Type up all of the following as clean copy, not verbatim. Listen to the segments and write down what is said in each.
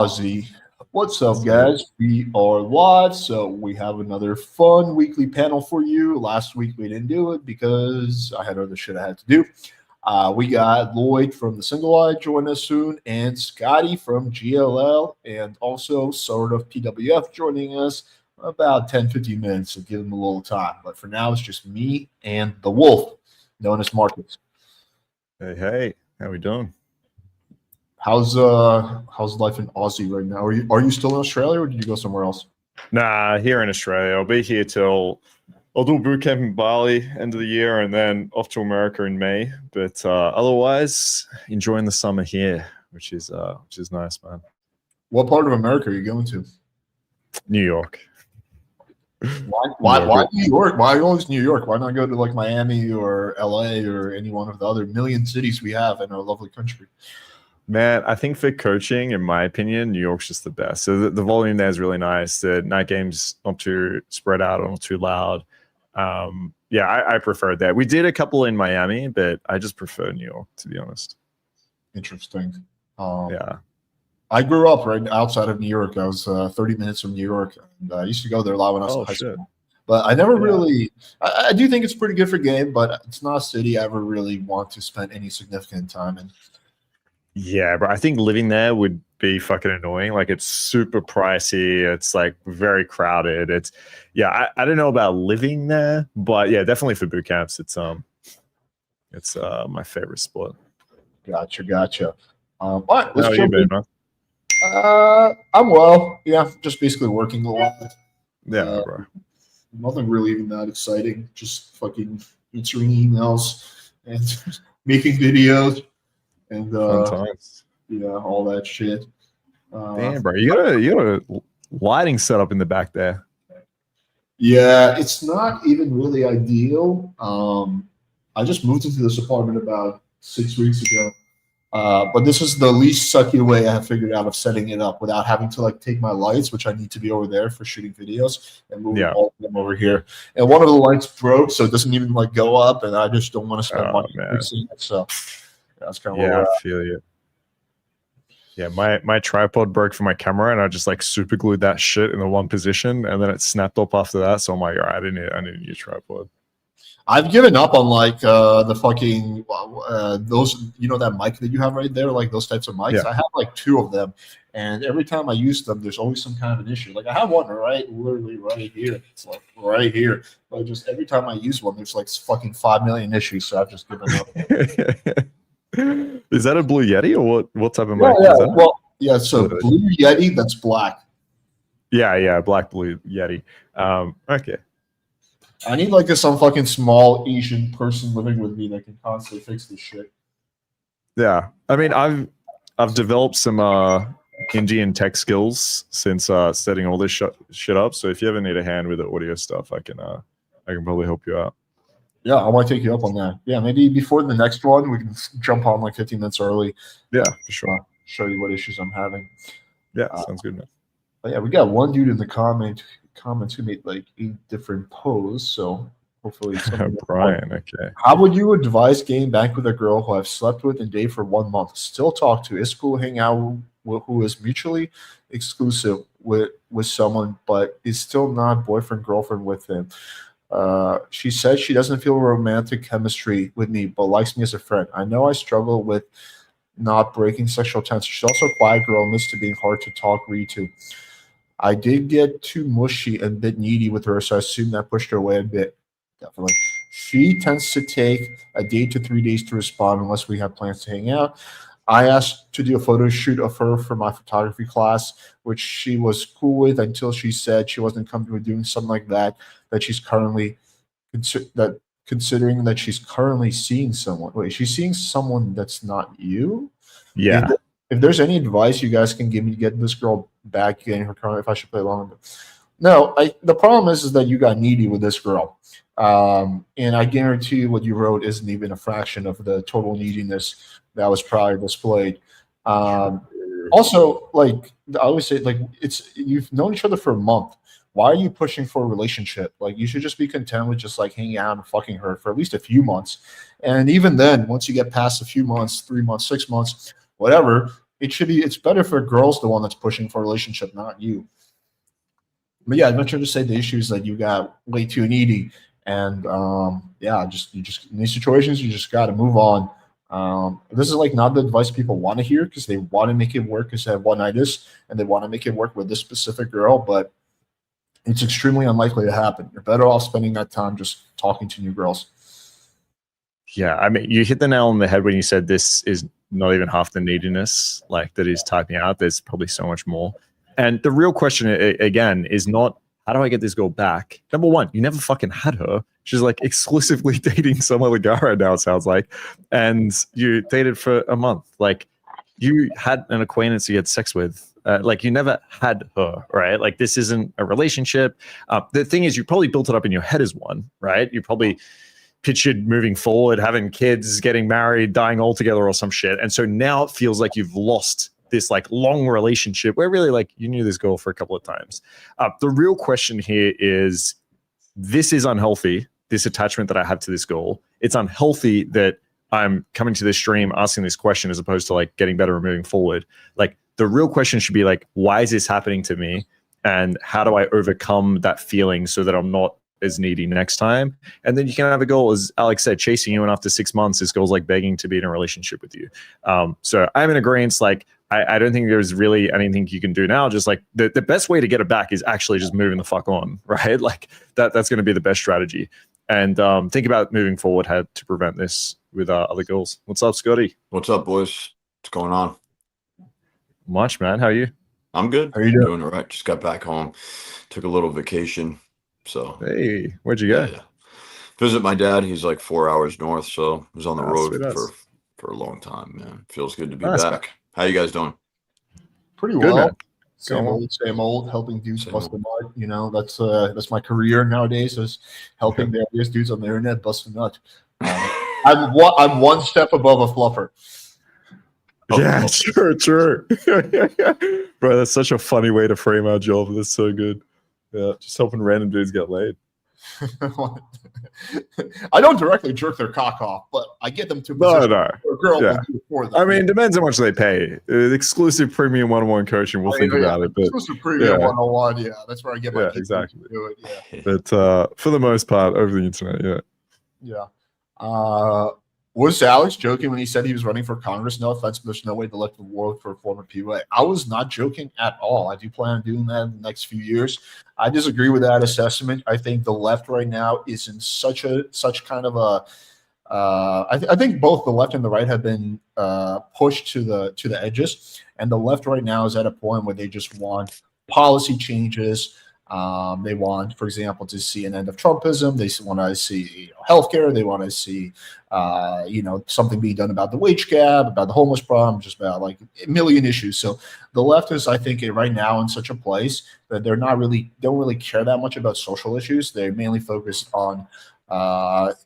Ozzy. What's up, guys? We are live, so we have another fun weekly panel for you. Last week we didn't do it because I had other shit I had to do. We got Lloyd from the Single Eye join us soon, and Scotty from GLL, and also sort of PWF joining us about 10-15 minutes, so give them a little time. But for now, it's just me and the Wolf, known as Markus. Hey, how we doing? How's life in Aussie right now? Are you still in Australia, or did you go somewhere else? Nah, here in Australia. I'll be here till I'll do boot camp in Bali end of the year, and then off to America in May. But otherwise, enjoying the summer here, which is nice, man. What part of America are you going to? New York. Why New York? Why always New York? Why not go to like Miami or LA or any one of the other million cities we have in our lovely country? Man, I think for coaching, in my opinion, New York's just the best. So the volume there is really nice. The night game's not too spread out or not too loud. I prefer that. We did a couple in Miami, but I just prefer New York, to be honest. Interesting. Yeah. I grew up right outside of New York. I was 30 minutes from New York. And I used to go there a lot when I was in high school. But I never really – I do think it's pretty good for game, but it's not a city I ever really want to spend any significant time in. Yeah, but I think living there would be fucking annoying. Like, it's super pricey. It's like very crowded. I don't know about living there, but yeah, definitely for boot camps, it's my favorite sport. Gotcha. All right, let's jump jump in. Man? I'm well. Yeah, just basically working a lot. Yeah, bro. Nothing really even that exciting. Just fucking answering emails and making videos. And all that shit. Damn, bro, you got a lighting setup in the back there. Yeah, it's not even really ideal. I just moved into this apartment about 6 weeks ago, but this is the least sucky way I have figured out of setting it up without having to like take my lights, which I need to be over there for shooting videos, and move all of them over here. And one of the lights broke, so it doesn't even like go up, and I just don't want to spend money fixing it. So. That's kind of I feel you. Yeah, my tripod broke for my camera, and I just like super glued that shit in the one position, and then it snapped up after that. So I'm like, all right, I need a new tripod. I've given up on like the fucking those, that mic that you have right there, like those types of mics. Yeah. I have like 2 of them, and every time I use them, there's always some kind of an issue. Like I have one literally right here. It's like right here, but just every time I use one, there's like fucking 5 million issues. So I've just given up. Is that a Blue Yeti or what type of mic is that? Well, yeah, so Blue Yeti, that's black. Yeah, black Blue Yeti. Okay. I need like some fucking small Asian person living with me that can constantly fix this shit. Yeah. I mean, I've developed some Indian tech skills since setting all this shit up. So if you ever need a hand with the audio stuff, I can probably help you out. Yeah, I want to take you up on that. Yeah, maybe before the next one, we can jump on like 15 minutes early. Yeah, for sure. Show you what issues I'm having. Yeah, sounds good, man. But yeah, we got one dude in the comments who made like 8 different posts. So hopefully, Brian. Okay. How would you advise getting back with a girl who I've slept with and dated for 1 month, still talk to, is cool, hang out with, who is mutually exclusive with someone, but is still not boyfriend girlfriend with him? She says she doesn't feel romantic chemistry with me, but likes me as a friend. I know I struggle with not breaking sexual tension. She's also a quiet girl and used to being hard to talk, read to. I did get too mushy and a bit needy with her, so I assume that pushed her away a bit. Definitely. She tends to take a day to 3 days to respond unless we have plans to hang out. I asked to do a photo shoot of her for my photography class, which she was cool with until she said she wasn't comfortable with doing something like that, that she's currently considering that she's currently seeing someone. Wait, she's seeing someone that's not you? Yeah. If there's any advice you guys can give me to get this girl back, getting her current, if I should play along with it. No, the problem is that you got needy with this girl. And I guarantee you what you wrote isn't even a fraction of the total neediness that was probably displayed. Also, like I always say, like you've known each other for a month. Why are you pushing for a relationship? Like you should just be content with just like hanging out and fucking her for at least a few months. And even then, once you get past a few months, 3 months, 6 months, whatever, it's better for girls the one that's pushing for a relationship, not you. But yeah, I'm not trying to say the issue is that you got way too needy, and yeah, you just in these situations you just got to move on. This is like not the advice people want to hear because they want to make it work because they have one nights and they want to make it work with this specific girl, but it's extremely unlikely to happen. You're better off spending that time just talking to new girls. Yeah, I mean, you hit the nail on the head when you said this is not even half the neediness like that he's typing out. There's probably so much more. And the real question, again, is not how do I get this girl back? Number one, you never fucking had her. She's like exclusively dating some other guy right now, it sounds like. And you dated for a month. Like, you had an acquaintance you had sex with. Like, you never had her, right? Like, this isn't a relationship. The thing is, you probably built it up in your head as one, right? You probably pictured moving forward, having kids, getting married, dying altogether or some shit. And so now it feels like you've lost this like long relationship where really like you knew this girl for a couple of times. The real question here is, this is unhealthy, this attachment that I have to this girl. It's unhealthy that I'm coming to this stream asking this question as opposed to like getting better and moving forward. Like, the real question should be like, why is this happening to me? And how do I overcome that feeling so that I'm not as needy next time? And then you can have a girl, as Alex said, chasing you, and after 6 months, this girl's like begging to be in a relationship with you. So I'm in agreement. Like, I don't think there's really anything you can do now. Just like the best way to get it back is actually just moving the fuck on, right? Like that's going to be the best strategy. And think about moving forward how to prevent this with other girls. What's up, Scotty? What's up, boys? What's going on? Much, man. How are you? I'm good. How are you doing all right? Just got back home. Took a little vacation. So hey, where'd you go? Yeah. Visit my dad. He's like 4 hours north, so I was on the road for a long time, man. Feels good to be back. Man. How you guys doing? Pretty good, well. Man. Same old, helping dudes bust the nut. You know, that's my career nowadays, is helping the various dudes on the internet bust a nut. I'm one step above a fluffer. Yeah, true. Bro, that's such a funny way to frame our job. That's so good. Yeah, just helping random dudes get laid. I don't directly jerk their cock off, but I get them to no. A girl will do it for them. I mean, depends how much they pay. Exclusive premium one-on-one coaching, we'll think about it. But exclusive premium one-on-one, yeah, that's where I get my exactly. To do it. Yeah. But for the most part, over the internet, yeah. Was Alex joking when he said he was running for Congress? No offense, but there's no way to elect the world for a former PUA. I was not joking at all. I do plan on doing that in the next few years. I disagree with that assessment. I think the left right now is in such kind of a I think both the left and the right have been pushed to the edges, and the left right now is at a point where they just want policy changes. They want, for example, to see an end of Trumpism. They want to see healthcare. They want to see, something being done about the wage gap, about the homeless problem, just about like a million issues. So the left is, I think, right now in such a place that don't really care that much about social issues. They're mainly focused on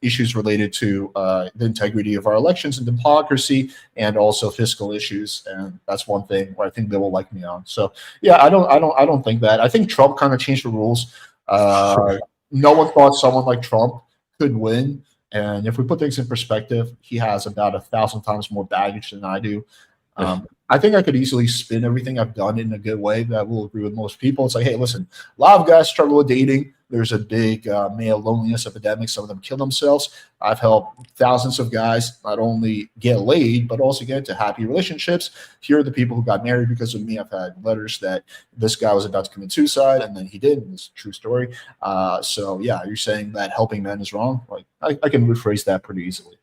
issues related to the integrity of our elections and democracy, and also fiscal issues. And that's one thing where I think they will like me on. So yeah, I don't think that. I think Trump kind of changed the rules. No one thought someone like Trump could win. And if we put things in perspective, he has about 1,000 times more baggage than I do. I think I could easily spin everything I've done in a good way that will agree with most people. It's like, hey, listen, a lot of guys struggle with dating. There's a big male loneliness epidemic. Some of them kill themselves. I've helped thousands of guys not only get laid, but also get into happy relationships. Here are the people who got married because of me. I've had letters that this guy was about to commit suicide, and then he did. It's a true story. So, yeah, you're saying that helping men is wrong? Like, I can rephrase that pretty easily.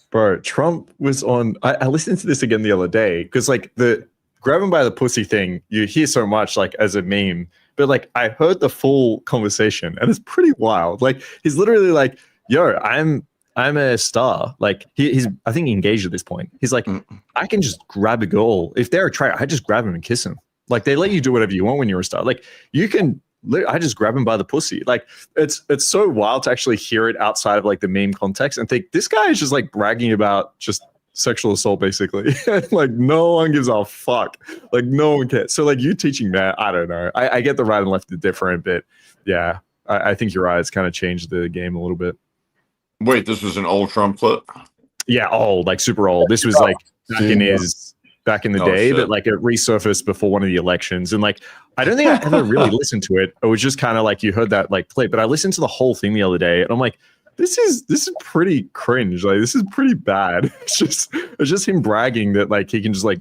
Bro, Trump was on. I listened to this again the other day because, like, the grab him by the pussy thing, you hear so much, like, as a meme. But, like, I heard the full conversation, and it's pretty wild. Like, he's literally like, yo, I'm a star. Like, he's, I think, engaged at this point. He's like, I can just grab a girl. If they're attracted, I just grab him and kiss him. Like, they let you do whatever you want when you're a star. Like, you can. I just grab him by the pussy. Like, it's so wild to actually hear it outside of like the meme context and think this guy is just like bragging about just sexual assault, basically. Like, no one gives a fuck. Like, no one cares. So like, you teaching that, I don't know. I get the right and left are different, but yeah, I think you're right. It's kind of changed the game a little bit. Wait, this was an old Trump clip? Yeah, old, like super old. This was like back in his back in the day that like it resurfaced before one of the elections. And like, I don't think I ever really listened to it. It was just kind of like you heard that like clip, but I listened to the whole thing the other day and I'm like, this is pretty cringe. Like this is pretty bad. It's just him bragging that like he can just like,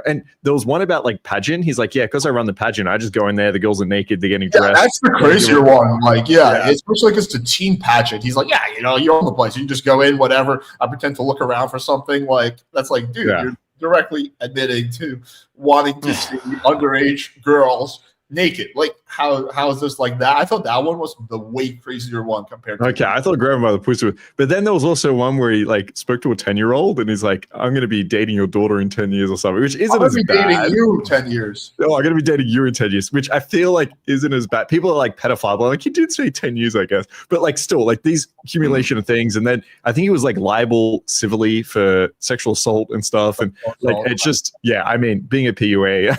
and there was one about like pageant. He's like, yeah, because I run the pageant, I just go in there. The girls are naked. They're getting dressed. That's the crazier one. Like, especially like it's a teen pageant. He's like, yeah, you know, you own the place. You just go in, whatever. I pretend to look around for something. Like, that's like, dude, you're directly admitting to wanting to see underage girls naked. Like, how is this like that? I thought that one was the way crazier one compared to I thought grab him by the pussy. But then there was also one where he like spoke to a 10-year-old and he's like, I'm gonna be dating your daughter in 10 years or something, which isn't as bad. Dating you 10 years. No, I'm gonna be dating you in 10 years, which I feel like isn't as bad. People are like pedophile, but like he did say 10 years, I guess. But like still, like these accumulation of things, and then I think he was like liable civilly for sexual assault and stuff. And like it's just I mean, being a PUA.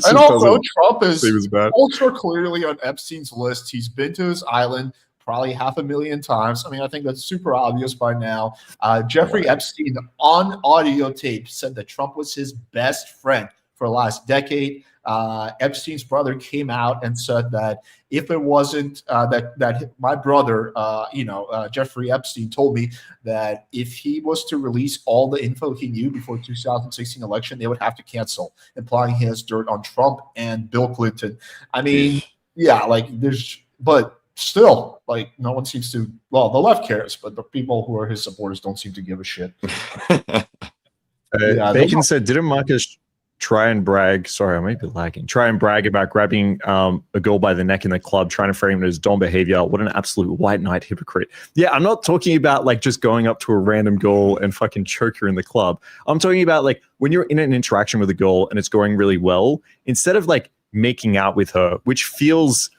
And also, Trump is ultra clearly on Epstein's list. He's been to his island probably 500,000 times. I mean, I think that's super obvious by now. Jeffrey Epstein on audio tape said that Trump was his best friend for the last decade. Epstein's brother came out and said that if it wasn't that my brother, Jeffrey Epstein told me that if he was to release all the info he knew before 2016 election, they would have to cancel, implying he has dirt on Trump and Bill Clinton. I mean, but still, like no one seems to. Well, the left cares, but the people who are his supporters don't seem to give a shit. Bacon said, "Didn't Marcus try and brag about grabbing a girl by the neck in the club, trying to frame it as dom behavior? What an absolute white knight hypocrite." Yeah, I'm not talking about like just going up to a random girl and fucking choke her in the club. I'm talking about like when you're in an interaction with a girl and it's going really well, instead of like making out with her, which feels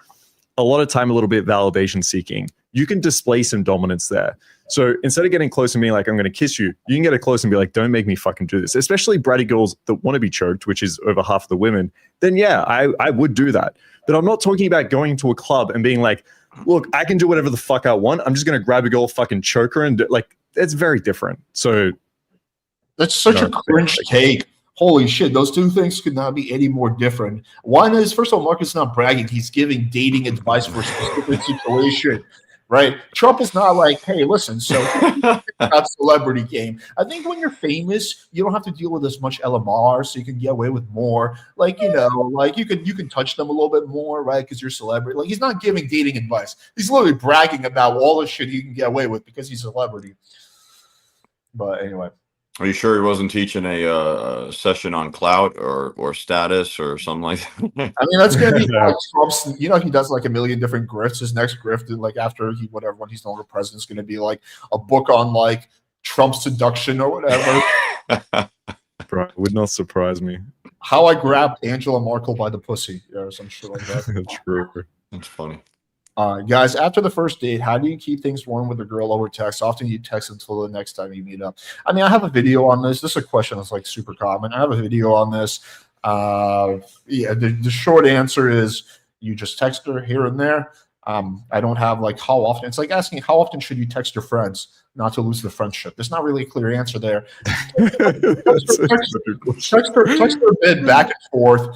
a lot of time a little bit validation seeking, you can display some dominance there. So instead of getting close and being like, I'm going to kiss you, you can get it close and be like, don't make me fucking do this. Especially bratty girls that want to be choked, which is over half of the women. Then I would do that. But I'm not talking about going to a club and being like, look, I can do whatever the fuck I want. I'm just going to grab a girl, fucking choke her, and like, it's very different. So that's such a cringe take. Holy shit, those two things could not be any more different. One is, first of all, Marcus is not bragging. He's giving dating advice for a specific situation. Right? Trump is not like, hey, listen, so that celebrity game. I think when you're famous, you don't have to deal with as much LMR, so you can get away with more. Like, like you can touch them a little bit more, right? Because you're a celebrity. Like, he's not giving dating advice. He's literally bragging about all the shit he can get away with because he's a celebrity. But anyway. Are you sure he wasn't teaching a session on clout or status or something like that? I mean, that's gonna be like Trump's. He does like a million different grifts. His next grift, like after when he's no longer president, is gonna be like a book on like Trump seduction or whatever. Bro, it would not surprise me. How I grabbed Angela Merkel by the pussy or some shit like that. True. That's funny. Guys, after the first date, how do you keep things warm with a girl over text? Often you text until the next time you meet up. I mean, I have a video on this. This is a question that's like super common. I have a video on this. The short answer is you just text her here and there. I don't have like how often. It's like asking how often should you text your friends not to lose the friendship. There's not really a clear answer there. Text her a bit back and forth.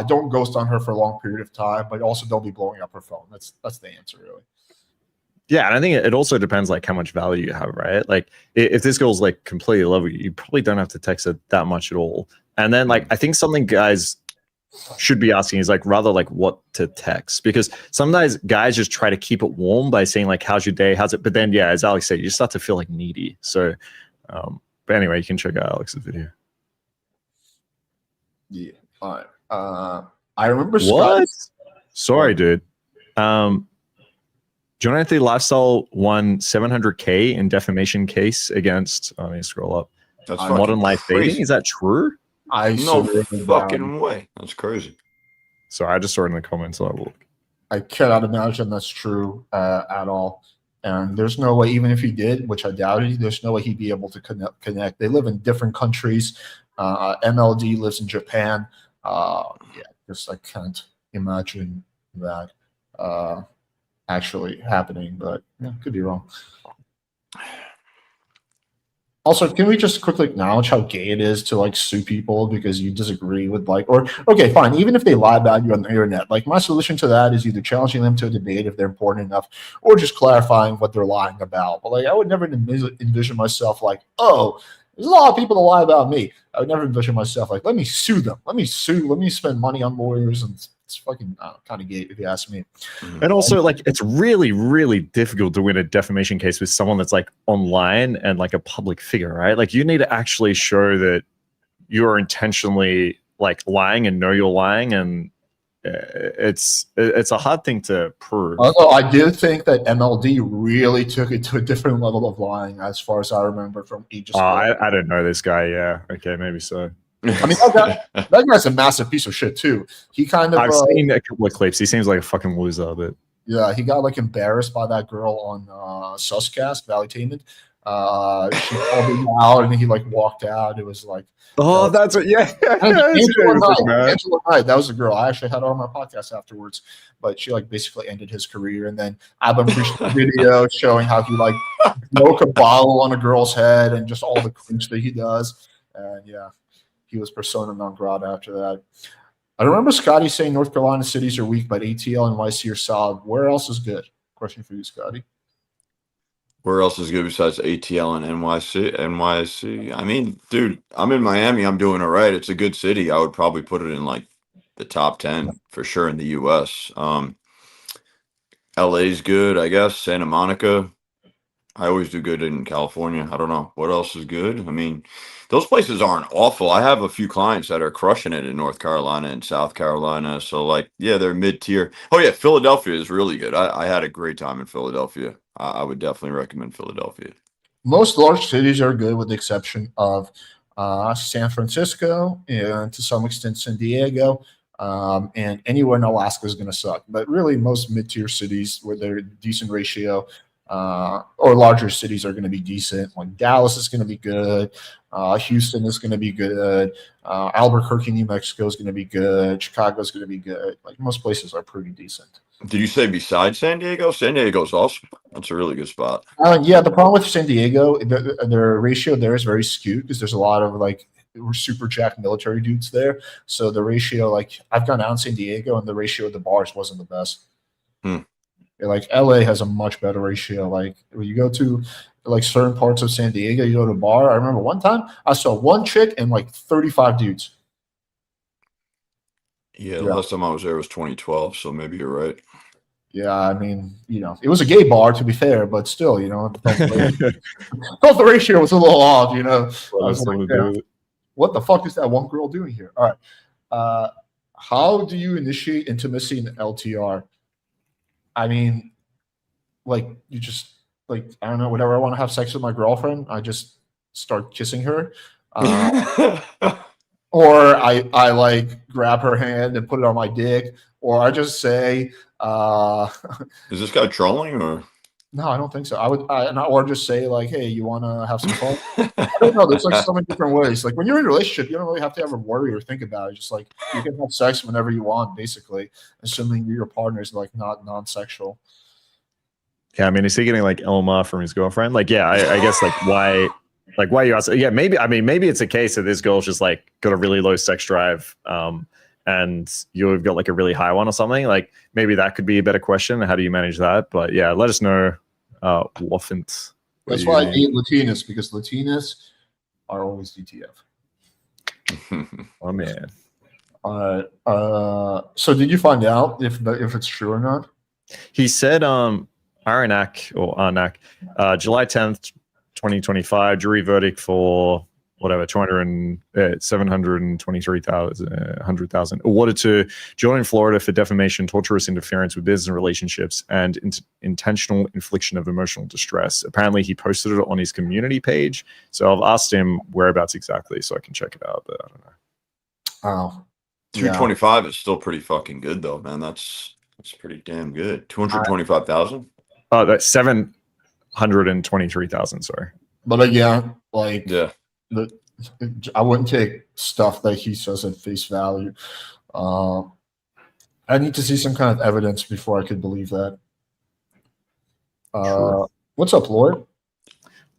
Don't ghost on her for a long period of time, but also don't be blowing up her phone. That's the answer, really. Yeah, and I think it also depends like how much value you have, right? Like if this girl's like completely love you probably don't have to text her that much at all. And then like I think something guys should be asking is like rather like what to text, because sometimes guys just try to keep it warm by saying like how's your day, how's it, but then as Alex said, you start to feel like needy. So but anyway, you can check out Alex's video. Yeah. All right. I remember what? Sorry, dude. John Anthony Lifestyle won $700K in defamation case against. Let me scroll up. That's Modern Life crazy. Dating. Is that true? No fucking way. That's crazy. Sorry, I just saw it in the comments. I cannot imagine that's true at all. And there's no way, even if he did, which I doubted, there's no way he'd be able to connect. They live in different countries. MLD lives in Japan. Just I can't imagine that actually happening, but could be wrong. Also, can we just quickly acknowledge how gay it is to like sue people because you disagree with like, or okay, fine, even if they lie about you on the internet, like my solution to that is either challenging them to a debate if they're important enough, or just clarifying what they're lying about. But like, I would never envision myself like, oh, there's a lot of people that lie about me. I would never envision myself like, let me sue them, let me spend money on lawyers, and it's fucking kind of gay if you ask me. And also, like, it's really, really difficult to win a defamation case with someone that's like online and like a public figure, right? Like, you need to actually show that you're intentionally like lying and know you're lying, and it's a hard thing to prove. Although I did think that MLD really took it to a different level of lying, as far as I remember from ages ago. I don't know this guy. Yeah, okay, maybe so. I mean, that guy's a massive piece of shit too. He kind of. I've seen a couple of clips. He seems like a fucking loser, but yeah, he got like embarrassed by that girl on Suscast, Valuetainment. She called him out, and he like walked out. It was like, oh, that's what, yeah. Angela Knight, that was the girl. I actually had her on my podcast afterwards, but she like basically ended his career. And then Adam produced a video showing how he like broke a bottle on a girl's head and just all the cringe that he does. And yeah, he was persona non grata after that. I remember Scotty saying North Carolina cities are weak, but ATL and YC are solid. Where else is good? Question for you, Scotty. Where else is good besides ATL and NYC? I mean, dude, I'm in Miami. I'm doing all right. It's a good city. I would probably put it in like the top 10 for sure in the U.S. LA's good, I guess. Santa Monica. I always do good in California. I don't know. What else is good? I mean, those places aren't awful. I have a few clients that are crushing it in North Carolina and South Carolina. So, like, yeah, they're mid-tier. Oh, yeah, Philadelphia is really good. I had a great time in Philadelphia. I would definitely recommend Philadelphia. Most large cities are good with the exception of San Francisco and to some extent San Diego. And anywhere in Alaska is going to suck. But really, most mid-tier cities where they're decent ratio or larger cities are going to be decent. Like Dallas is going to be good. Houston is going to be good. Albuquerque, New Mexico is going to be good. Chicago is going to be good. Like most places are pretty decent. Did you say besides San Diego? San Diego's awesome. That's a really good spot. Yeah, the problem with San Diego, their ratio there is very skewed because there's a lot of like super jack military dudes there. So the ratio, like I've gone out in San Diego and the ratio of the bars wasn't the best. Like LA has a much better ratio. Like when you go to like certain parts of San Diego, you go to a bar. I remember one time I saw one chick and like 35 dudes. Yeah, the last time I was there was 2012, so maybe you're right. Yeah, I mean, you know, it was a gay bar to be fair, but still, you know, the ratio was a little off, you know. I was like, yeah, what the fuck is that one girl doing here? All right. How do you initiate intimacy in LTR? I mean, like you just like I don't know, whenever I want to have sex with my girlfriend, I just start kissing her. Or I like grab her hand and put it on my dick, or I just say, is this guy trolling or? No, I don't think so. Or just say like, hey, you want to have some fun? I don't know. There's like so many different ways. Like when you're in a relationship, you don't really have to ever worry or think about it. Just like you can have sex whenever you want, basically, assuming your partner is like not non-sexual. Yeah, I mean, is he getting like Elma from his girlfriend? Like, yeah, I guess like why? Like, why you ask? Yeah, maybe. I mean, maybe it's a case that this girl's just like got a really low sex drive, and you've got like a really high one or something. Like, maybe that could be a better question. How do you manage that? But yeah, let us know. Waffent. That's why I hate Latinas, because Latinas are always DTF. Oh man. So did you find out if it's true or not? He said, Arnak, July 10th. 2025 jury verdict for whatever 723,000 awarded to Jordan, Florida for defamation, torturous interference with business relationships, and intentional infliction of emotional distress. Apparently, he posted it on his community page. So I've asked him whereabouts exactly, so I can check it out. But I don't know. Oh, 225 is still pretty fucking good, though, man. That's pretty damn good. 225,000. Oh, that's 723,000. Sorry, but again, like yeah, I wouldn't take stuff that he says at face value. I need to see some kind of evidence before I could believe that. Sure. What's up, Lord?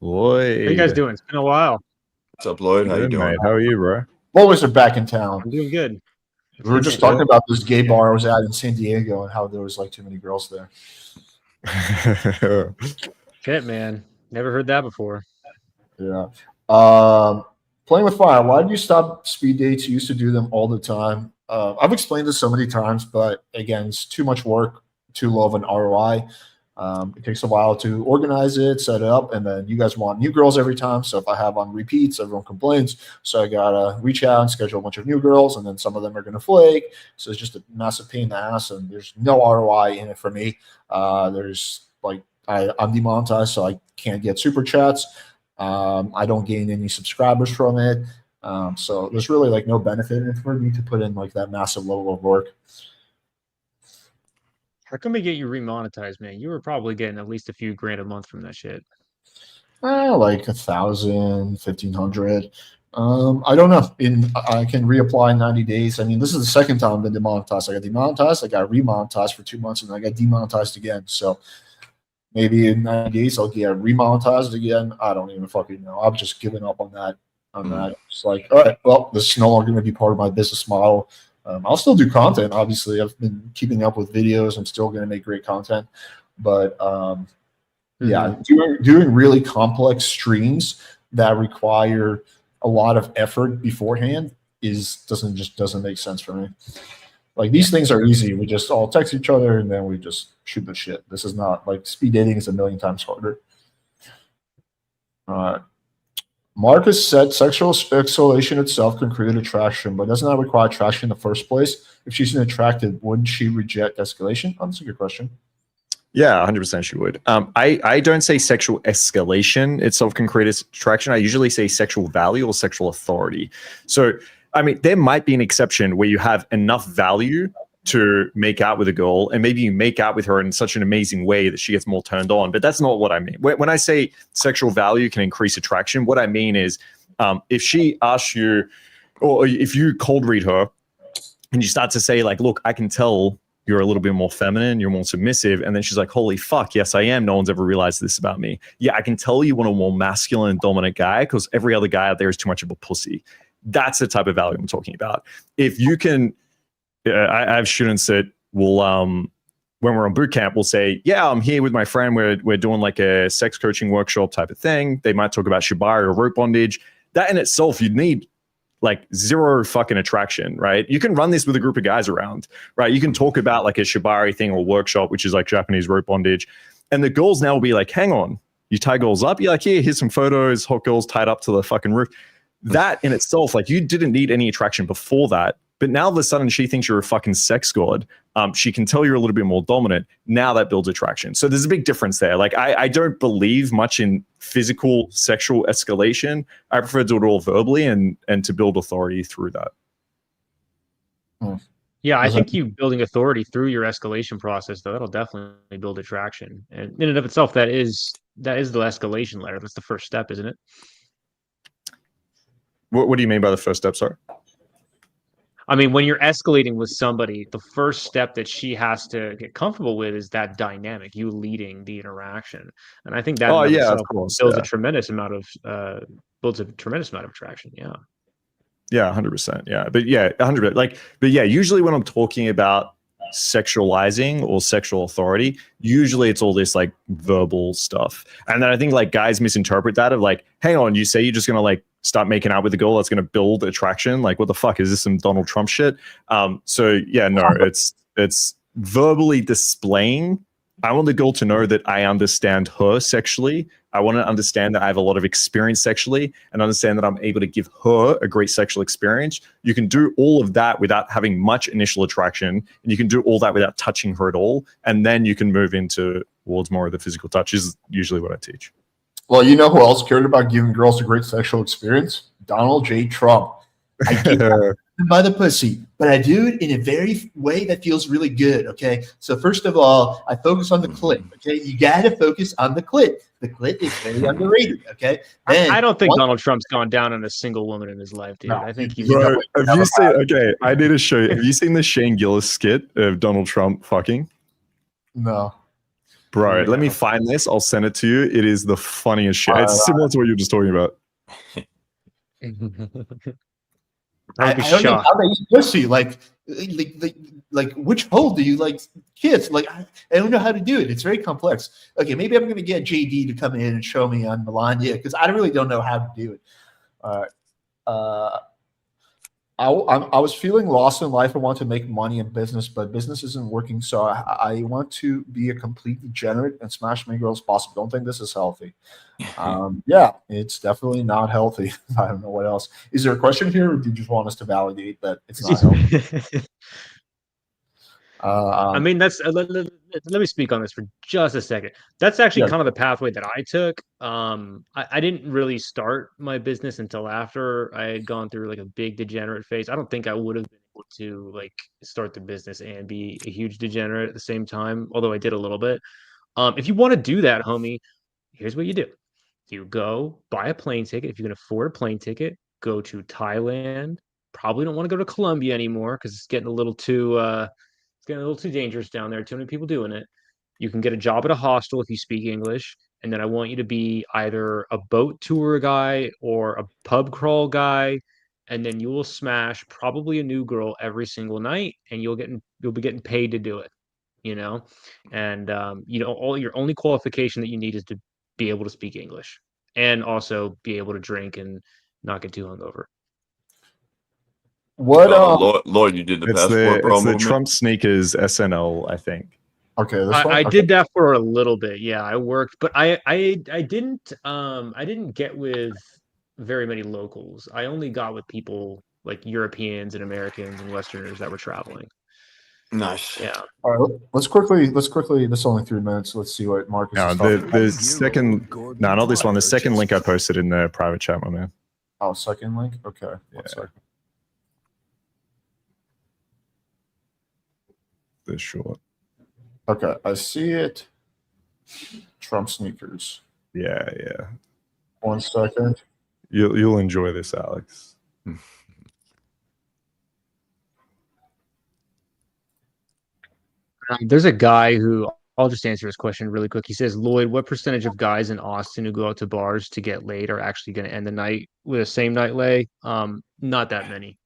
Lloyd. How you guys doing? It's been a while. What's up, Lloyd? How you Good, doing? mate. How are you, bro? Always are back in town. I'm doing good. We were just talking about this gay bar I was at in San Diego and how there was like too many girls there. Shit, man. Never heard that before. Yeah. Playing with fire. Why did you stop speed dates? You used to do them all the time. I've explained this so many times, but again, it's too much work, too low of an ROI. It takes a while to organize it, set it up, and then you guys want new girls every time. So if I have on repeats, everyone complains. So I gotta reach out and schedule a bunch of new girls, and then some of them are gonna flake. So it's just a massive pain in the ass, and there's no ROI in it for me. There's like I'm demonetized, so I can't get super chats. I don't gain any subscribers from it. So there's really like no benefit in it for me to put in like that massive level of work. How come we get you remonetized, man? You were probably getting at least a few grand a month from that shit. Like 1,000, 1,500. I don't know. I can reapply in 90 days. I mean, this is the second time I've been demonetized. I got demonetized, I got remonetized for 2 months, and I got demonetized again. So maybe in 90 days I'll get remonetized again. I don't even fucking know. I've just given up on that. It's like, all right, well, this is no longer going to be part of my business model. I'll still do content. Obviously, I've been keeping up with videos. I'm still going to make great content. But yeah, doing really complex streams that require a lot of effort beforehand doesn't make sense for me. Like these things are easy. We just all text each other and then we just shoot the shit. This is not like speed dating is a million times harder. Markus said sexual escalation itself can create attraction, but doesn't that require attraction in the first place? If she's unattracted, wouldn't she reject escalation? That's a good question. Yeah, 100% she would. I don't say sexual escalation itself can create attraction. I usually say sexual value or sexual authority. So, I mean, there might be an exception where you have enough value to make out with a girl, and maybe you make out with her in such an amazing way that she gets more turned on. But that's not what I mean. When I say sexual value can increase attraction, what I mean is if she asks you, or if you cold read her and you start to say like, look, I can tell you're a little bit more feminine, you're more submissive. And then she's like, holy fuck, yes, I am. No one's ever realized this about me. Yeah, I can tell you want a more masculine and dominant guy because every other guy out there is too much of a pussy. That's the type of value I'm talking about. If you can, I have students that will, when we're on boot camp, we'll say, yeah, I'm here with my friend. We're doing like a sex coaching workshop type of thing. They might talk about shibari or rope bondage. That in itself, you'd need like zero fucking attraction, right? You can run this with a group of guys around, right? You can talk about like a shibari thing or workshop, which is like Japanese rope bondage. And the girls now will be like, hang on, you tie girls up? You're like, yeah, here's some photos, hot girls tied up to the fucking roof. That in itself, like you didn't need any attraction before that. But now all of a sudden she thinks you're a fucking sex god. She can tell you're a little bit more dominant. Now that builds attraction. So there's a big difference there. Like I don't believe much in physical sexual escalation. I prefer to do it all verbally and to build authority through that. Yeah, I think you building authority through your escalation process, though, that'll definitely build attraction. And in and of itself, that is the escalation ladder. That's the first step, isn't it? What do you mean by the first step, sorry? I mean, when you're escalating with somebody, the first step that she has to get comfortable with is that dynamic, you leading the interaction. And I think that builds a tremendous amount of attraction. Yeah. Yeah, 100%. Yeah. But yeah, 100%. But yeah, usually when I'm talking about sexualizing or sexual authority, usually it's all this like verbal stuff. And then I think like guys misinterpret that of like, hang on, you say you're just going to like start making out with a girl that's going to build attraction. Like, what the fuck is this, some Donald Trump shit? So yeah, no, it's verbally displaying. I want the girl to know that I understand her sexually. I want to understand that I have a lot of experience sexually and understand that I'm able to give her a great sexual experience. You can do all of that without having much initial attraction, and you can do all that without touching her at all. And then you can move into towards more of the physical touch is usually what I teach. Well, you know who else cared about giving girls a great sexual experience? Donald J. Trump. I get by the pussy, but I do it in a very way that feels really good, okay? So first of all, I focus on the clit, okay? You got to focus on the clit. The clit is very underrated, okay? Then, I don't think Donald Trump's gone down on a single woman in his life, dude. No, I think he's... Bro, have you seen... Okay, I need to show you. Have you seen the Shane Gillis skit of Donald Trump fucking? No. Bro, let me find this. I'll send it to you. It is the funniest shit. It's similar to what you were just talking about. I don't know how they eat pussy. Like, which hole do you like kiss? Like, I don't know how to do it. It's very complex. Okay, maybe I'm going to get JD to come in and show me on Melania because I really don't know how to do it. I was feeling lost in life. I want to make money in business, but business isn't working. So I want to be a complete degenerate and smash many girls possible. Don't think this is healthy. Yeah, it's definitely not healthy. I don't know what else. Is there a question here, or do you just want us to validate that it's not healthy? I mean, that's let me speak on this for just a second. That's actually kind of the pathway that I took. I didn't really start my business until after I had gone through like a big degenerate phase. I don't think I would have been able to like start the business and be a huge degenerate at the same time, although I did a little bit. If you want to do that, homie, here's what you do. You go buy a plane ticket. If you can afford a plane ticket, go to Thailand. Probably don't want to go to Colombia anymore because it's getting a little too dangerous down there. Too many people doing it. You can get a job at a hostel if you speak English, and then I want you to be either a boat tour guy or a pub crawl guy, and then you will smash probably a new girl every single night, and you'll be getting paid to do it. And all your only qualification that you need is to be able to speak English and also be able to drink and not get too hungover. What Lloyd, you did the passport bro movement? It's the Trump sneakers SNL, I think. Okay, I did that for a little bit. Yeah, I worked, but I didn't get with very many locals. I only got with people like Europeans and Americans and Westerners that were traveling. Nice. Yeah. All right, let's quickly. This is only 3 minutes. Let's see what Marcus is talking about. The second, no, not this one. The second link I posted in the private chat, my man. Oh, second link. Okay. Yeah. 1 second. This short. Okay, I see it. Trump sneakers. Yeah. 1 second. You'll enjoy this, Alex. There's a guy who I'll just answer his question really quick. He says, Lloyd, what percentage of guys in Austin who go out to bars to get laid are actually going to end the night with a same night lay? Not that many.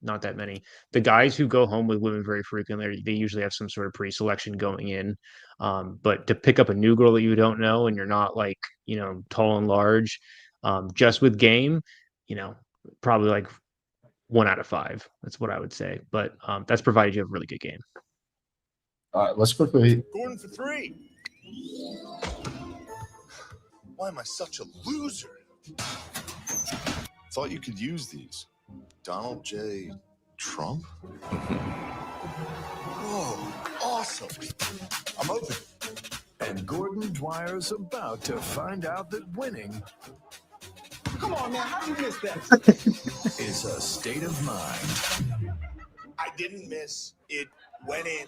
The guys who go home with women very frequently, they usually have some sort of pre-selection going in. But to pick up a new girl that you don't know and you're not like, tall and large, just with game, probably like 1 out of 5. That's what I would say. But that's provided you have a really good game. All right, let's quickly. Gordon for 3. Why am I such a loser? Thought you could use these. Donald J. Trump? Whoa, awesome. I'm open. And Gordon Dwyer's about to find out that winning. Come on, man, how did you miss that? Is a state of mind. I didn't miss. It went in.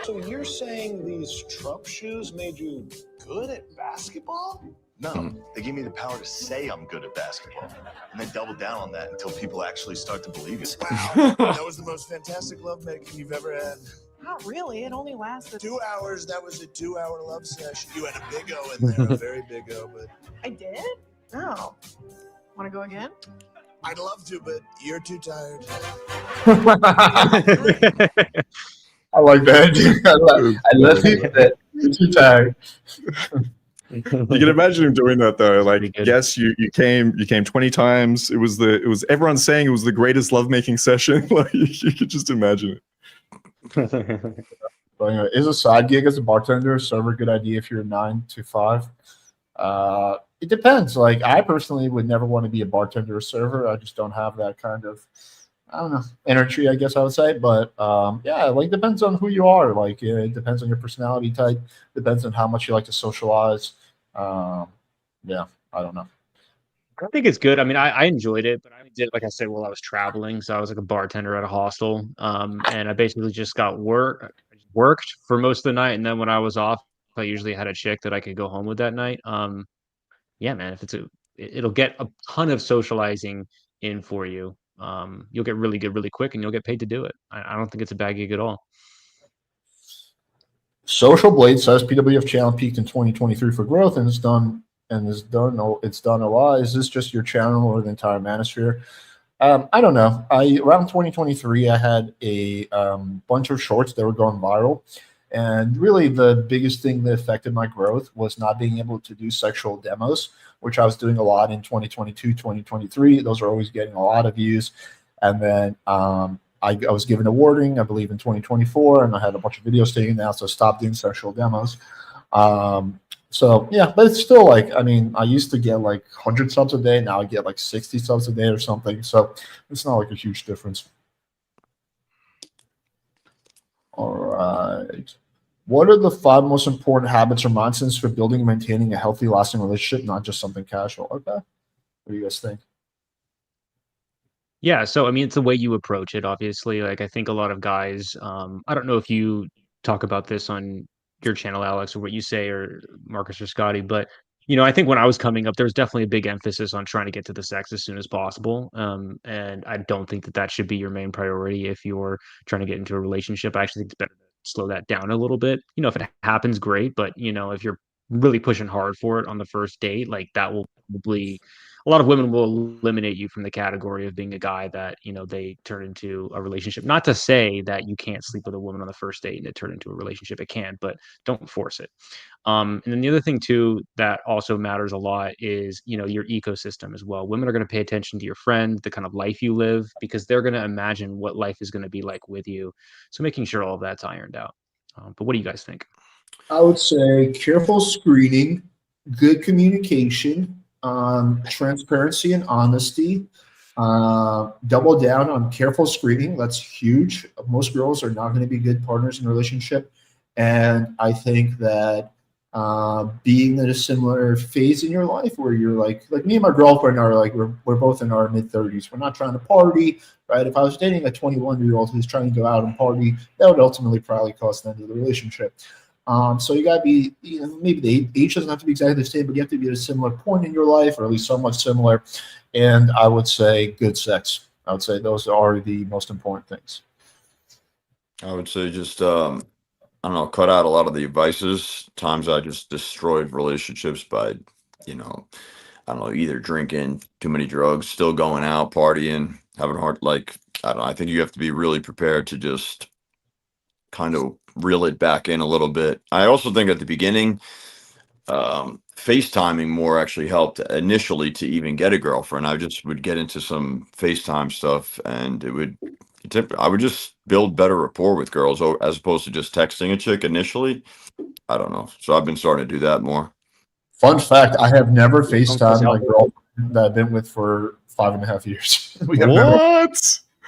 So you're saying these Trump shoes made you good at basketball? No, they gave me the power to say I'm good at basketball, and then double down on that until people actually start to believe it. Wow, that was the most fantastic lovemaking you've ever had. Not really. It only lasted 2 hours. That was a 2-hour love session. You had a big O in there, a very big O, but I did? No. Want to go again? I'd love to, but you're too tired. I like that. I love it that you're too tired. You can imagine him doing that though. Like, yes, you came 20 times. It was everyone saying it was the greatest lovemaking session. Like, you could just imagine it. But anyway, is a side gig as a bartender or server a good idea if you're 9 to 5? It depends. Like, I personally would never want to be a bartender or server. I just don't have that kind of, I don't know, energy, I guess I would say. But yeah, like, depends on who you are. Like, it depends on your personality type. Depends on how much you like to socialize. Yeah, I don't know. I think it's good. I mean, I enjoyed it, but I did it, like I said, while I was traveling. So I was like a bartender at a hostel, and I basically just got worked for most of the night, and then when I was off, I usually had a chick that I could go home with that night. Yeah, man, if it'll get a ton of socializing in for you. You'll get really good really quick, and you'll get paid to do it. I don't think it's a bad gig at all. Social Blade says PWF channel peaked in 2023 for growth and it's done a lot. Is this just your channel or the entire manosphere? I don't know. Around 2023, I had a bunch of shorts that were going viral, and really the biggest thing that affected my growth was not being able to do sexual demos, which I was doing a lot in 2022, 2023. Those are always getting a lot of views, and then I was given a warning, I believe, in 2024, and I had a bunch of videos taken down, so I stopped doing sexual demos. So yeah, but it's still like, I mean, I used to get like 100 subs a day. Now I get like 60 subs a day or something. So it's not like a huge difference. All right. What are the 5 most important habits or mindsets for building and maintaining a healthy, lasting relationship, not just something casual? Okay. What do you guys think? Yeah, so I mean, it's the way you approach it, obviously. Like, I think a lot of guys, I don't know if you talk about this on your channel, Alex, or what you say, or Marcus or Scotty, but I think when I was coming up, there was definitely a big emphasis on trying to get to the sex as soon as possible. And I don't think that that should be your main priority if you're trying to get into a relationship. I actually think it's better to slow that down a little bit. If it happens, great, but if you're really pushing hard for it on the first date, like that will probably a lot of women will eliminate you from the category of being a guy that they turn into a relationship. Not to say that you can't sleep with a woman on the first date and it turn into a relationship. It can, but don't force it. And then the other thing too that also matters a lot is your ecosystem as well. Women are going to pay attention to your friend, the kind of life you live, because they're going to imagine what life is going to be like with you. So making sure all of that's ironed out. But what do you guys think? I would say careful screening, good communication, transparency and honesty. Double down on careful screening. That's huge. Most girls are not going to be good partners in a relationship. And I think that being at a similar phase in your life where you're like me and my girlfriend are like, we're both in our mid-30s. We're not trying to party, right? If I was dating a 21-year-old who's trying to go out and party, that would ultimately probably cost the end of the relationship. So you got to be, maybe the age doesn't have to be exactly the same, but you have to be at a similar point in your life, or at least somewhat similar. And I would say good sex. I would say those are the most important things. I would say just, I don't know, cut out a lot of the vices. Times I just destroyed relationships by, I don't know, either drinking too many drugs, still going out, partying, having hard, I don't know. I think you have to be really prepared to just kind of reel it back in a little bit. I also think at the beginning, FaceTiming more actually helped initially to even get a girlfriend. I just would get into some FaceTime stuff, and I would just build better rapport with girls as opposed to just texting a chick initially. I don't know. So I've been starting to do that more. Fun fact, I have never FaceTimed my girlfriend that I've been with for 5.5 years.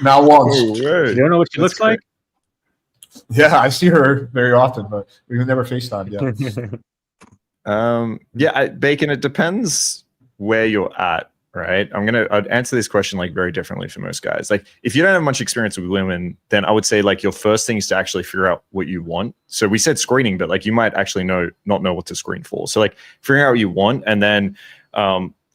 Not once. You don't know what she looks like? Yeah, I see her very often, but we've never FaceTimed yet. Bacon, it depends where you're at, right? I'd answer this question very differently for most guys. Like, if you don't have much experience with women, then I would say your first thing is to actually figure out what you want. So we said screening, but you might actually not know what to screen for. So figuring out what you want, and then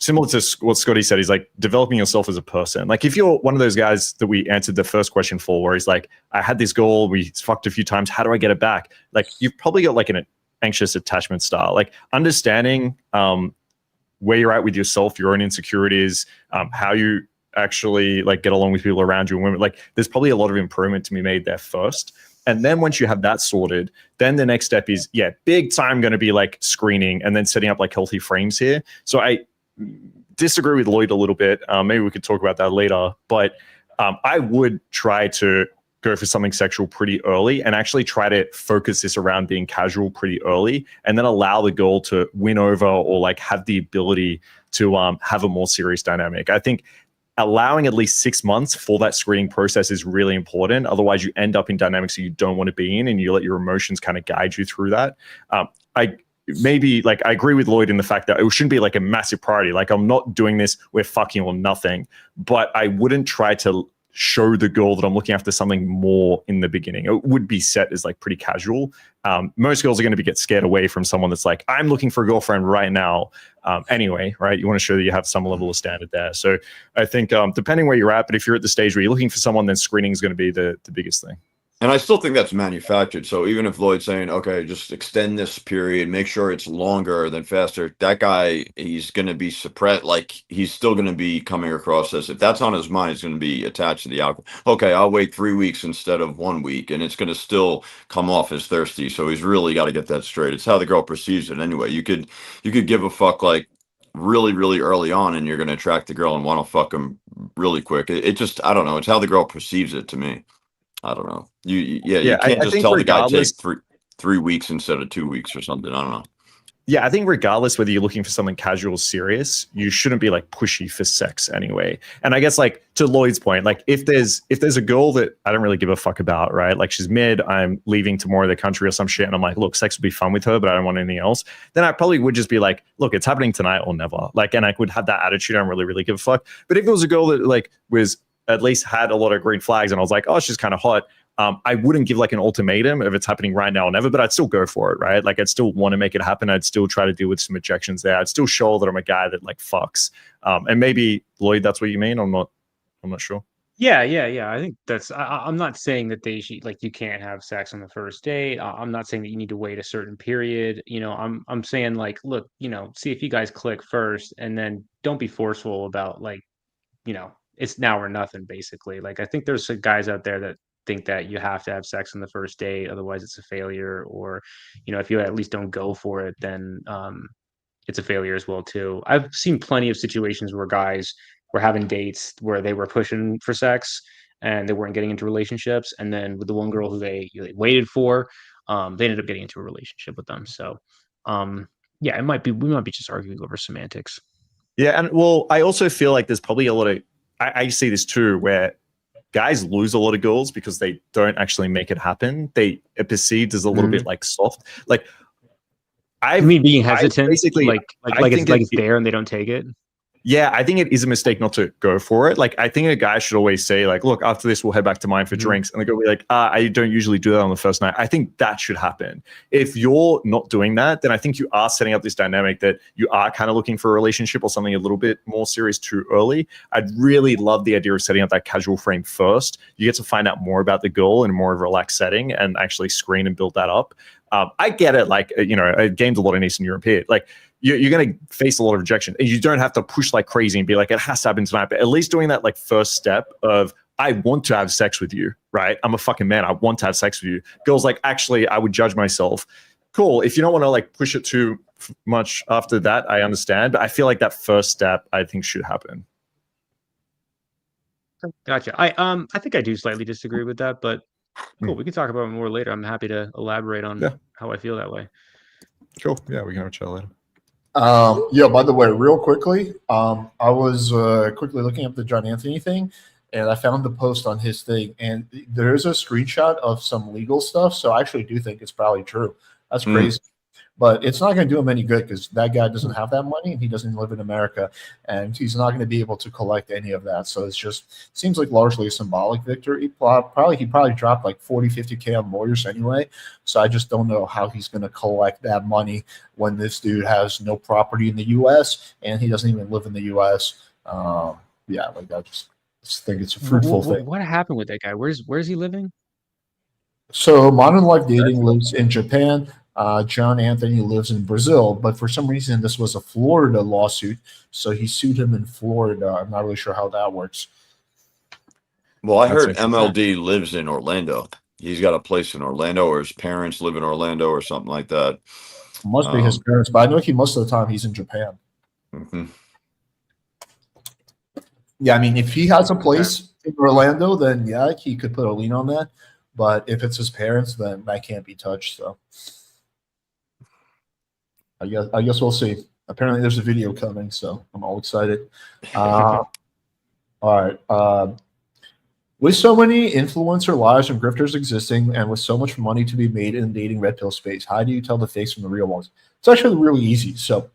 similar to what Scotty said, he's developing yourself as a person. If you're one of those guys that we answered the first question for, where he's like, I had this goal, we fucked a few times, how do I get it back? You've probably got an anxious attachment style. Understanding where you're at with yourself, your own insecurities, how you actually get along with people around you and women. There's probably a lot of improvement to be made there first. And then once you have that sorted, then the next step is, big time going to be screening and then setting up healthy frames here. So I disagree with Lloyd a little bit. Maybe we could talk about that later. But I would try to go for something sexual pretty early and actually try to focus this around being casual pretty early, and then allow the girl to win over or have the ability to have a more serious dynamic. I think allowing at least 6 months for that screening process is really important. Otherwise, you end up in dynamics that you don't want to be in, and you let your emotions kind of guide you through that. I agree with Lloyd in the fact that it shouldn't be a massive priority. I'm not doing this, we're fucking or nothing, but I wouldn't try to show the girl that I'm looking after something more in the beginning. It would be set as pretty casual. Most girls are going to get scared away from someone that's I'm looking for a girlfriend right now. Anyway, right? You want to show that you have some level of standard there. So I think depending where you're at, but if you're at the stage where you're looking for someone, then screening is going to be the biggest thing. And I still think that's manufactured. So even if Lloyd's saying, okay, just extend this period, make sure it's longer than faster, that guy, he's going to be suppressed. Like, he's still going to be coming across as, if that's on his mind, he's going to be attached to the alcohol. Okay, I'll wait 3 weeks instead of 1 week, and it's going to still come off as thirsty. So he's really got to get that straight. It's how the girl perceives it anyway. You could give a fuck like really, really early on, and you're going to attract the girl and want to fuck him really quick. It just, I don't know. It's how the girl perceives it to me. I don't know. You can't just tell the guy take 3 weeks instead of 2 weeks or something. I don't know. Yeah, I think regardless whether you're looking for something casual or serious, you shouldn't be like pushy for sex anyway. And I guess like to Lloyd's point, like if there's a girl that I don't really give a fuck about, right? Like she's mid, I'm leaving tomorrow the country or some shit, and I'm like, look, sex would be fun with her, but I don't want anything else. Then I probably would just be like, look, it's happening tonight or never. Like, and I would have that attitude. I don't really give a fuck. But if it was a girl that like was at least had a lot of green flags, and I was like, oh, she's kind of hot. I wouldn't give like an ultimatum if it's happening right now or never, but I'd still go for it, right? Like I'd still want to make it happen. I'd still try to deal with some objections there. I'd still show that I'm a guy that like fucks. And maybe Lloyd, that's what you mean. I'm not sure. Yeah. I think that's. I'm not saying that they should, like, you can't have sex on the first date. I'm not saying that you need to wait a certain period. You know, I'm saying like, look, you know, see if you guys click first, and then don't be forceful about like, you know, it's now or nothing. Basically, like I think there's some guys out there that think that you have to have sex on the first date, otherwise it's a failure, or you know, if you at least don't go for it, then it's a failure as well too. I've seen plenty of situations where guys were having dates where they were pushing for sex and they weren't getting into relationships, and then with the one girl who they waited for, they ended up getting into a relationship with them. So yeah, we might be just arguing over semantics. Yeah, and well, I also feel like there's probably a lot of I see this too, where guys lose a lot of girls because they don't actually make it happen. They are perceived as a little bit like soft. Like I mean being hesitant, basically like it's there and they don't take it. Yeah, I think it is a mistake not to go for it. Like, I think a guy should always say, like, look, after this, we'll head back to mine for drinks. And they go, like, I don't usually do that on the first night. I think that should happen. If you're not doing that, then I think you are setting up this dynamic that you are kind of looking for a relationship or something a little bit more serious too early. I'd really love the idea of setting up that casual frame first. You get to find out more about the girl in a more relaxed setting and actually screen and build that up. I get it. Like, you know, I gained a lot in Eastern Europe here. Like, you're going to face a lot of rejection. And you don't have to push like crazy and be like, it has to happen tonight. But at least doing that like first step of, I want to have sex with you, right? I'm a fucking man. I want to have sex with you. Girls like, actually, I would judge myself. Cool. If you don't want to like push it too much after that, I understand. But I feel like that first step, I think, should happen. Gotcha. I think I do slightly disagree with that, but cool. We can talk about it more later. I'm happy to elaborate on how I feel that way. Cool. Yeah, we can have a chat later. Yeah, by the way, real quickly, I was quickly looking up the John Anthony thing, and I found the post on his thing, and there is a screenshot of some legal stuff, so I actually do think it's probably true. That's crazy. But it's not going to do him any good because that guy doesn't have that money and he doesn't live in America, and he's not going to be able to collect any of that. So it's just seems like largely a symbolic victory. He probably dropped like 40, 50K on lawyers anyway. So I just don't know how he's going to collect that money when this dude has no property in the U.S. and he doesn't even live in the U.S. Yeah, like I just think it's a fruitful thing. What happened with that guy? Where's he living? So Modern Life Dating lives in Japan. John Anthony lives in Brazil, but for some reason this was a Florida lawsuit, so he sued him in Florida. I'm not really sure how that works. Well, I heard MLD lives in Orlando. He's got a place in Orlando, or his parents live in Orlando, or something like that. Must be his parents, but I know most of the time he's in Japan. Yeah, I mean, if he has a place in Orlando, then yeah, he could put a lien on that. But if it's his parents, then that can't be touched. So I guess we'll see. Apparently, there's a video coming, so I'm all excited. All right. With so many influencer lives and grifters existing, and with so much money to be made in the dating red pill space, how do you tell the fakes from the real ones? It's actually really easy. So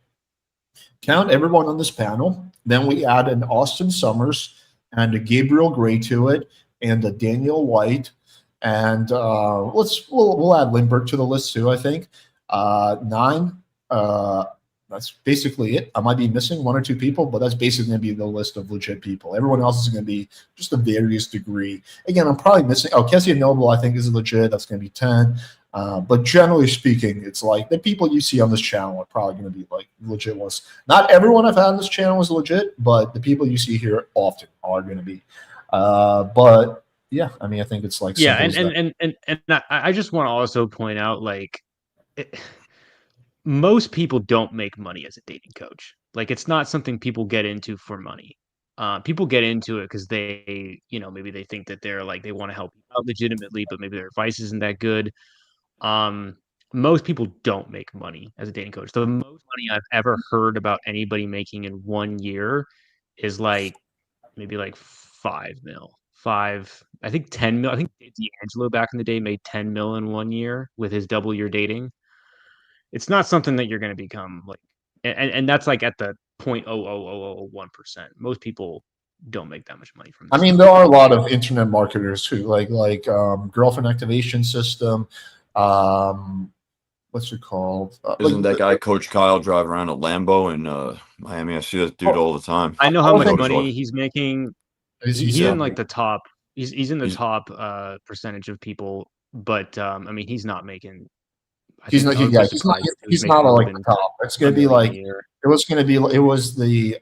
count everyone on this panel. Then we add an Austin Summers and a Gabriel Gray to it, and a Daniel White, and we'll add Lindbergh to the list too. I think 9. that's basically it. I might be missing one or two people, but that's basically going to be the list of legit people. Everyone else is going to be just a various degree. Again, I'm probably missing. Oh, Kessie and Noble, I think, is legit. That's going to be 10. But generally speaking, it's like the people you see on this channel are probably going to be like legit ones. Not everyone I've had on this channel is legit, but the people you see here often are going to be. But yeah, I mean, I think it's like and I just want to also point out like. Most people don't make money as a dating coach. Like it's not something people get into for money. People get into it because they, maybe they think that they're like they want to help out legitimately, but maybe their advice isn't that good. Most people don't make money as a dating coach. The most money I've ever heard about anybody making in 1 year is like maybe like 5 mil. I think 10 mil. I think D'Angelo back in the day made 10 mil in 1 year with his double year dating. It's not something that you're going to become like, and that's like at the 0.00001%. Most people don't make that much money from this. I mean, there are a lot of internet marketers who like girlfriend activation system. What's it called? Isn't that guy Coach Kyle driving around a Lambo in Miami? I see that dude all the time. I know how much money he's making. He's in like the top. He's in the top percentage of people, but I mean, he's not making. He's not like the top. It's going to be like it was the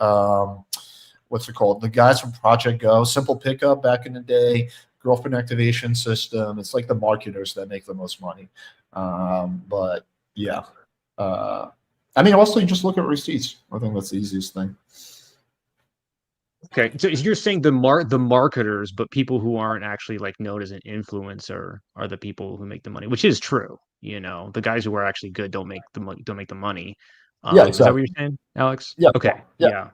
what's it called? The guys from Project Go, Simple Pickup back in the day, girlfriend activation system. It's like the marketers that make the most money. But yeah, I mean, also you just look at receipts. I think that's the easiest thing. Okay, so you're saying the marketers, but people who aren't actually like known as an influencer are the people who make the money, which is true. The guys who are actually good don't make the money. Yeah, exactly. Is that what you're saying, Alex? Yeah. Okay. Yeah.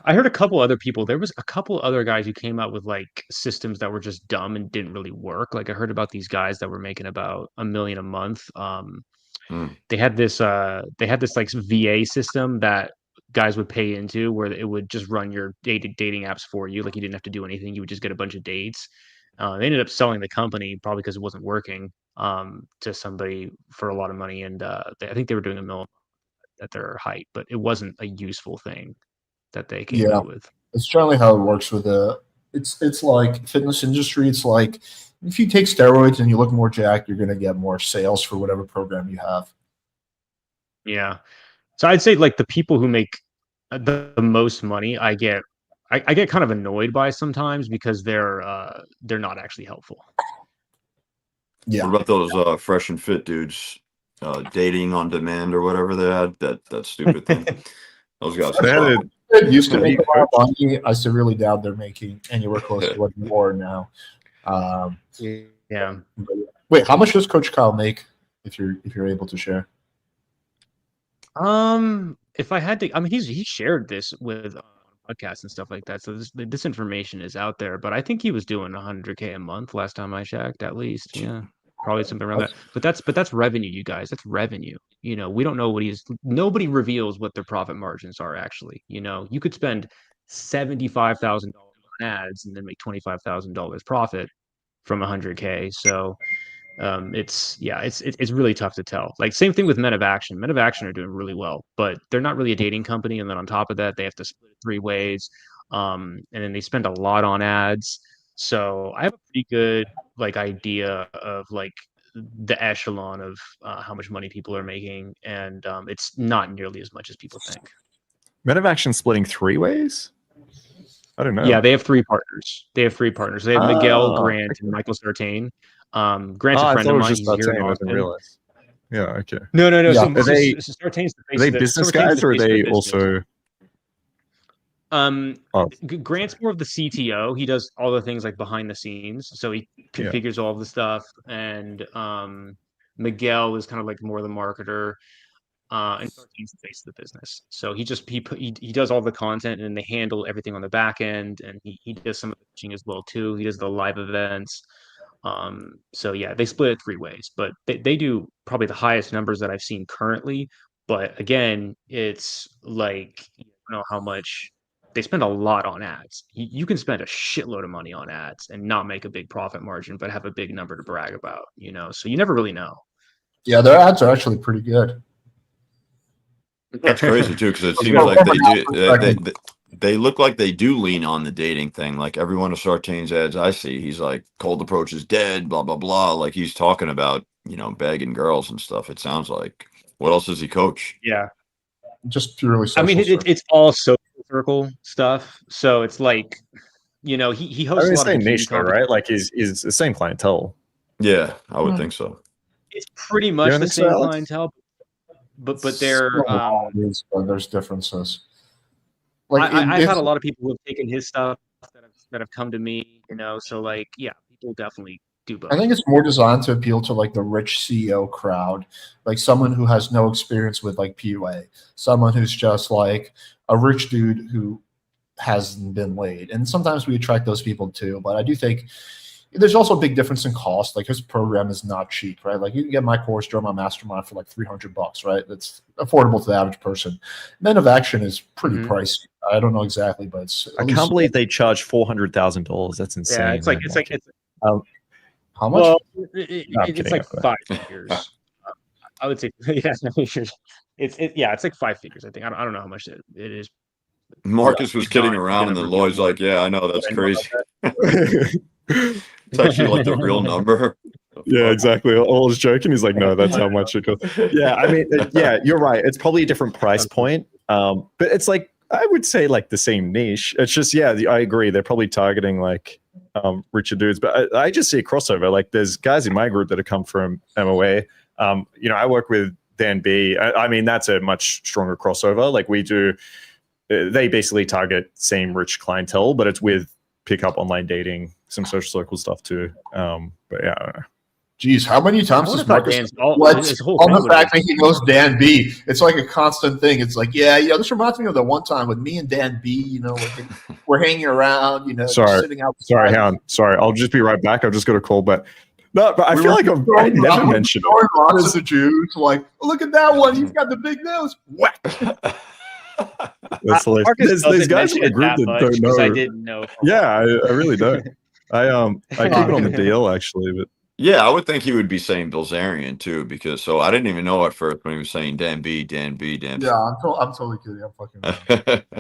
I heard a couple other people. There was a couple other guys who came out with like systems that were just dumb and didn't really work. Like I heard about these guys that were making about $1 million a month. They had this like VA system that guys would pay into where it would just run your dating apps for you. Like you didn't have to do anything. You would just get a bunch of dates. They ended up selling the company probably because it wasn't working to somebody for a lot of money. And I think they were doing $1 million at their height, but it wasn't a useful thing that they came out with. It's generally how it works with it's like fitness industry. It's like if you take steroids and you look more jacked, you're going to get more sales for whatever program you have. Yeah. So I'd say like the people who make the most money, I get kind of annoyed by sometimes because they're not actually helpful. Yeah. What about those fresh and fit dudes, dating on demand or whatever they had? That stupid thing. Those guys. It used to make a lot of money. I severely doubt they're making anywhere close to what you are now. Yeah. Wait, how much does Coach Kyle make? If you're able to share. If I had to, I mean, he shared this with podcasts and stuff like that, so this information is out there. But I think he was doing $100K a month last time I checked, at least. Yeah, probably something around that. But that's revenue, you guys. That's revenue. We don't know nobody reveals what their profit margins are actually. You could spend $75,000 on ads and then make $25,000 profit from $100K. So. It's really tough to tell. Like same thing with Men of Action. Men of Action are doing really well, but they're not really a dating company. And then on top of that, they have to split it 3 ways. And then they spend a lot on ads. So I have a pretty good like idea of like the echelon of how much money people are making, and it's not nearly as much as people think. Men of Action splitting 3 ways? I don't know. Yeah, they have 3 partners. They have Miguel, Grant, and Michael Sartain. Grant's a friend of mine. He's here in Austin. Yeah, okay. No. Yeah. So, are they business guys or are they also? Grant's more of the CTO. He does all the things like behind the scenes. So he configures all of the stuff. And Miguel is kind of like more the marketer. And he's the face of the business. So he does all the content and they handle everything on the back end. And he does some of the pitching as well too. He does the live events. So yeah, they split it 3 ways, but they do probably the highest numbers that I've seen currently. But again, it's like, you know how much they spend a lot on ads. You can spend a shitload of money on ads and not make a big profit margin, but have a big number to brag about, so you never really know. Yeah, their ads are actually pretty good. That's crazy too, because it seems like they look like they do lean on the dating thing. Like every one of Sartain's ads I see, he's like, cold approach is dead, blah blah blah. Like he's talking about bagging girls and stuff. It sounds like. What else does he coach? Yeah, just purely social. I mean, it's all social circle stuff. So it's like, he hosts a lot of niche though, right? Like is the same clientele. Yeah, I would think so. It's pretty much the same clientele, but they're there's differences. Like I've had a lot of people who have taken his stuff that have come to me, So like, yeah, people definitely do both. I think it's more designed to appeal to like the rich CEO crowd, like someone who has no experience with like PUA, someone who's just like a rich dude who hasn't been laid. And sometimes we attract those people too. But I do think there's also a big difference in cost. Like his program is not cheap, right? Like you can get my course, join my mastermind for like $300, right? That's affordable to the average person. Men of Action is pretty pricey. I don't know exactly, but I can't believe they charge $400,000. That's insane. Yeah, it's like how much? Well, it's like 5 figures. I would say, yeah, it's like 5 figures. I think I don't know how much it is. Marcus was kidding around, and then Lloyd's like, "Yeah, I know, that's crazy." It's actually like the real number. Yeah, exactly. All was joking. He's like, "No, that's how much it costs." Yeah, I mean, yeah, you're right. It's probably a different price point, but it's like I would say like the same niche. It's just I agree. They're probably targeting like richer dudes, but I just see a crossover. Like there's guys in my group that have come from MOA. I work with Dan B. I mean, that's a much stronger crossover. Like we do. They basically target same rich clientele, but it's with pickup online dating, some social circle stuff too. But yeah, I don't know. Geez, how many times does Marcus on the fact that he knows Dan B? It's like a constant thing. It's like, this reminds me of the one time with me and Dan B, we're hanging around, sitting out. Sorry, Hound. Sorry, I'll just be right back. I've just got a call, but I feel like I never mentioned it. Lots of the Jews, like, look at that one. He's got the big nose. Whack. That's hilarious. There's guys in the group that don't know. I didn't know. Yeah, I really don't. I keep it on the deal actually, but yeah, I would think he would be saying Bilzerian too, because I didn't even know at first when he was saying Dan B. Yeah, I'm totally kidding. I'm fucking.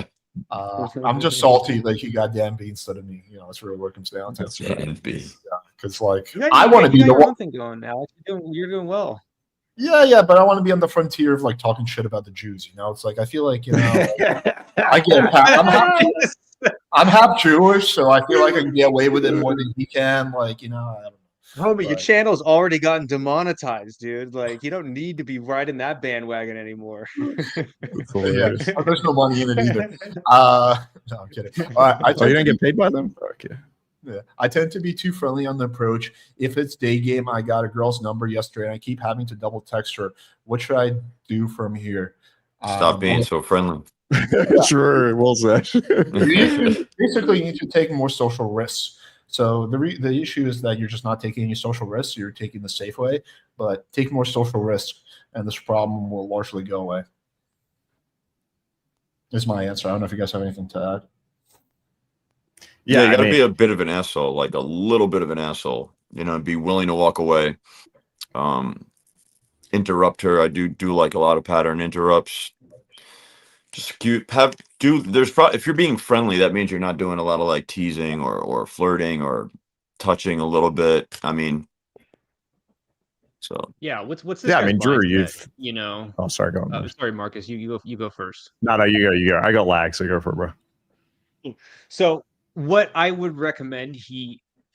I'm just salty that he got Dan B instead of me. That's really what it comes down to. That's Dan B. Yeah, because I want to be the one thing going, Alex. You're doing well. Yeah, but I want to be on the frontier of like talking shit about the Jews. It's like I feel like I get I'm half Jewish, so I feel like I can get away with it more than he can. Like I don't know. Homie, your channel's already gotten demonetized, dude. Like you don't need to be riding that bandwagon anymore. There's no money in it either. No, I'm kidding. All right, you don't get paid by them? Okay. Yeah. I tend to be too friendly on the approach. If it's day game, I got a girl's number yesterday, and I keep having to double text her. What should I do from here? Stop being so friendly. Sure, well said. Basically, you need to take more social risks. So the issue is that you're just not taking any social risks. You're taking the safe way, but take more social risks, and this problem will largely go away. Is my answer. I don't know if you guys have anything to add. Yeah, you got to be a bit of an asshole, like a little bit of an asshole, be willing to walk away, interrupt her. I do like a lot of pattern interrupts. Just if you're being friendly, that means you're not doing a lot of like teasing or flirting or touching a little bit. I mean, so yeah, what's this? Yeah, I mean, Drew, Oh, sorry, go on. Sorry, Marcus, you go first. No, you go. I got lag, so go for it, bro. So what I would recommend,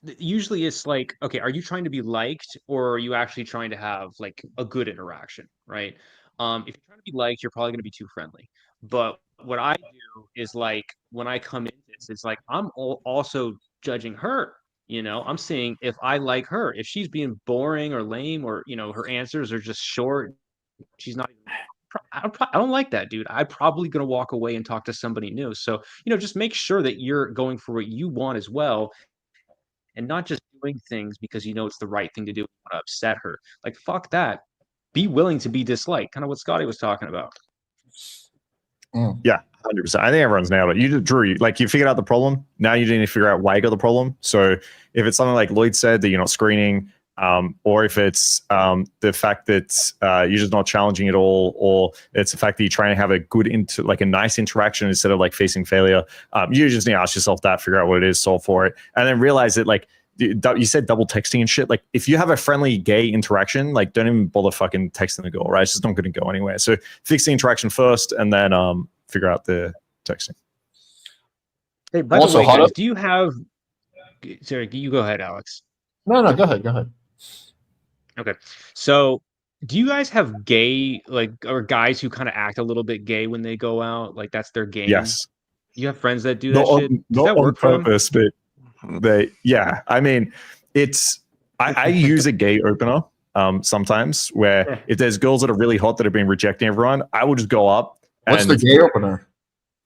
usually it's like, okay, are you trying to be liked or are you actually trying to have like a good interaction, right? If you're trying to be liked, you're probably going to be too friendly. But what I do is like when I come in, it's like I'm also judging her. I'm seeing if I like her, if she's being boring or lame or her answers are just short, she's not even. I don't like that, dude. I'm probably going to walk away and talk to somebody new. So, just make sure that you're going for what you want as well and not just doing things because it's the right thing to do. You want to upset her. Like, fuck that. Be willing to be disliked. Kind of what Scotty was talking about. Yeah, 100%. I think everyone's nailed it. Drew, you figured out the problem. Now you need to figure out why you got the problem. So if it's something like Lloyd said that you're not screening, or if it's the fact that you're just not challenging at all, or it's the fact that you're trying to have a good a nice interaction instead of like facing failure. You just need to ask yourself that, figure out what it is, solve for it, and then realize that like you said double texting and shit. Like if you have a friendly gay interaction, like don't even bother fucking texting the girl, right? It's just not going to go anywhere. So fix the interaction first, and then figure out the texting. Hey, by the way, guys, do you have? Sorry, you go ahead, Alex. No, go ahead. Okay, so do you guys have gay or guys who kind of act a little bit gay when they go out? Like that's their game. Yes. You have friends that do that shit. Does that work on purpose, but I mean, I use a gay opener sometimes where if there's girls that are really hot that have been rejecting everyone, I will just go up. What's the gay opener?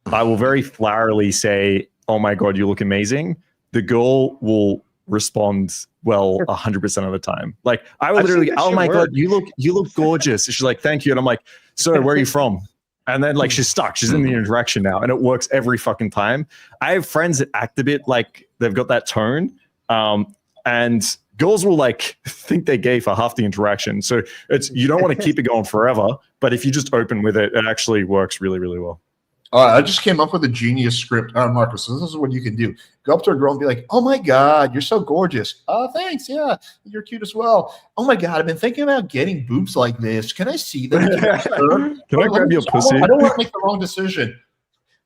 I will very flowerily say, "Oh my god, you look amazing." The girl will respond well 100% of the time. Like I will literally, "Oh my god, you look gorgeous." She's like, "Thank you," and I'm like, "So where are you from?" And then like she's stuck. She's in the interaction now, and it works every fucking time. I have friends that act a bit like they've got that tone, and girls will like think they're gay for half the interaction. So you don't want to keep it going forever, but if you just open with it, it actually works really, really well. All right, I just came up with a genius script, Marcus. So this is what you can do: go up to a girl and be like, "Oh my god, you're so gorgeous." "Oh, thanks. Yeah, you're cute as well." "Oh my god, I've been thinking about getting boobs like this. Can I see them?" Can I grab your pussy? I don't want to make the wrong decision.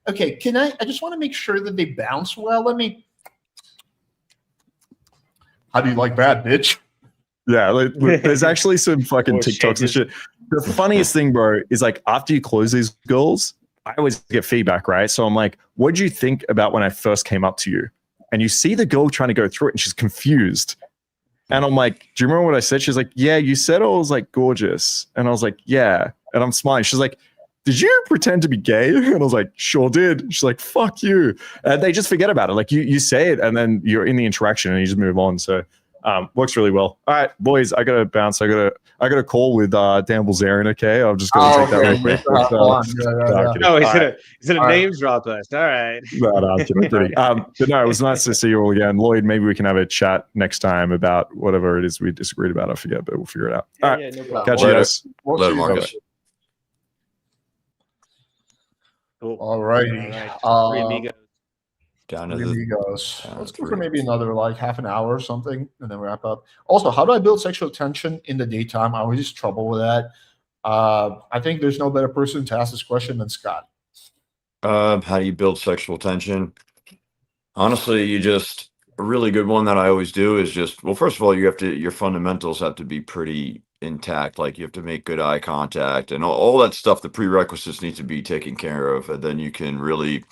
Okay, can I? I just want to make sure that they bounce well. Let me. How do you like that, bitch? Yeah, like, there's actually some fucking TikToks and shit. The funniest thing, bro, is like after you close these girls, I always get feedback, right? So I'm like, what did you think about when I first came up to you? And you see the girl trying to go through it and she's confused. And I'm like, do you remember what I said? She's like, yeah, you said I was like gorgeous. And I was like, yeah. And I'm smiling. She's like, did you pretend to be gay? And I was like, sure did. She's like, fuck you. And they just forget about it. Like you say it and then you're in the interaction and you just move on. So works really well. All right, boys, I gotta bounce. I got a call with Dan Bilzerian. Okay, I'm just gonna take that real quick. He's gonna name drop us. All right. But no, it was nice to see you all again. Lloyd, maybe we can have a chat next time about whatever it is we disagreed about. I forget, but we'll figure it out. All right, no problem. Catch you guys. Later, Marcus. Cool. All right. Three amigos. Down to amigos. Let's go for maybe another like half an hour or something and then wrap up. Also, how do I build sexual tension in the daytime? I always have trouble with that. I think there's no better person to ask this question than Scott. How do you build sexual tension? Honestly, a really good one that I always do is well, first of all, your fundamentals have to be pretty intact. Like you have to make good eye contact and all that stuff. The prerequisites need to be taken care of, and then you can really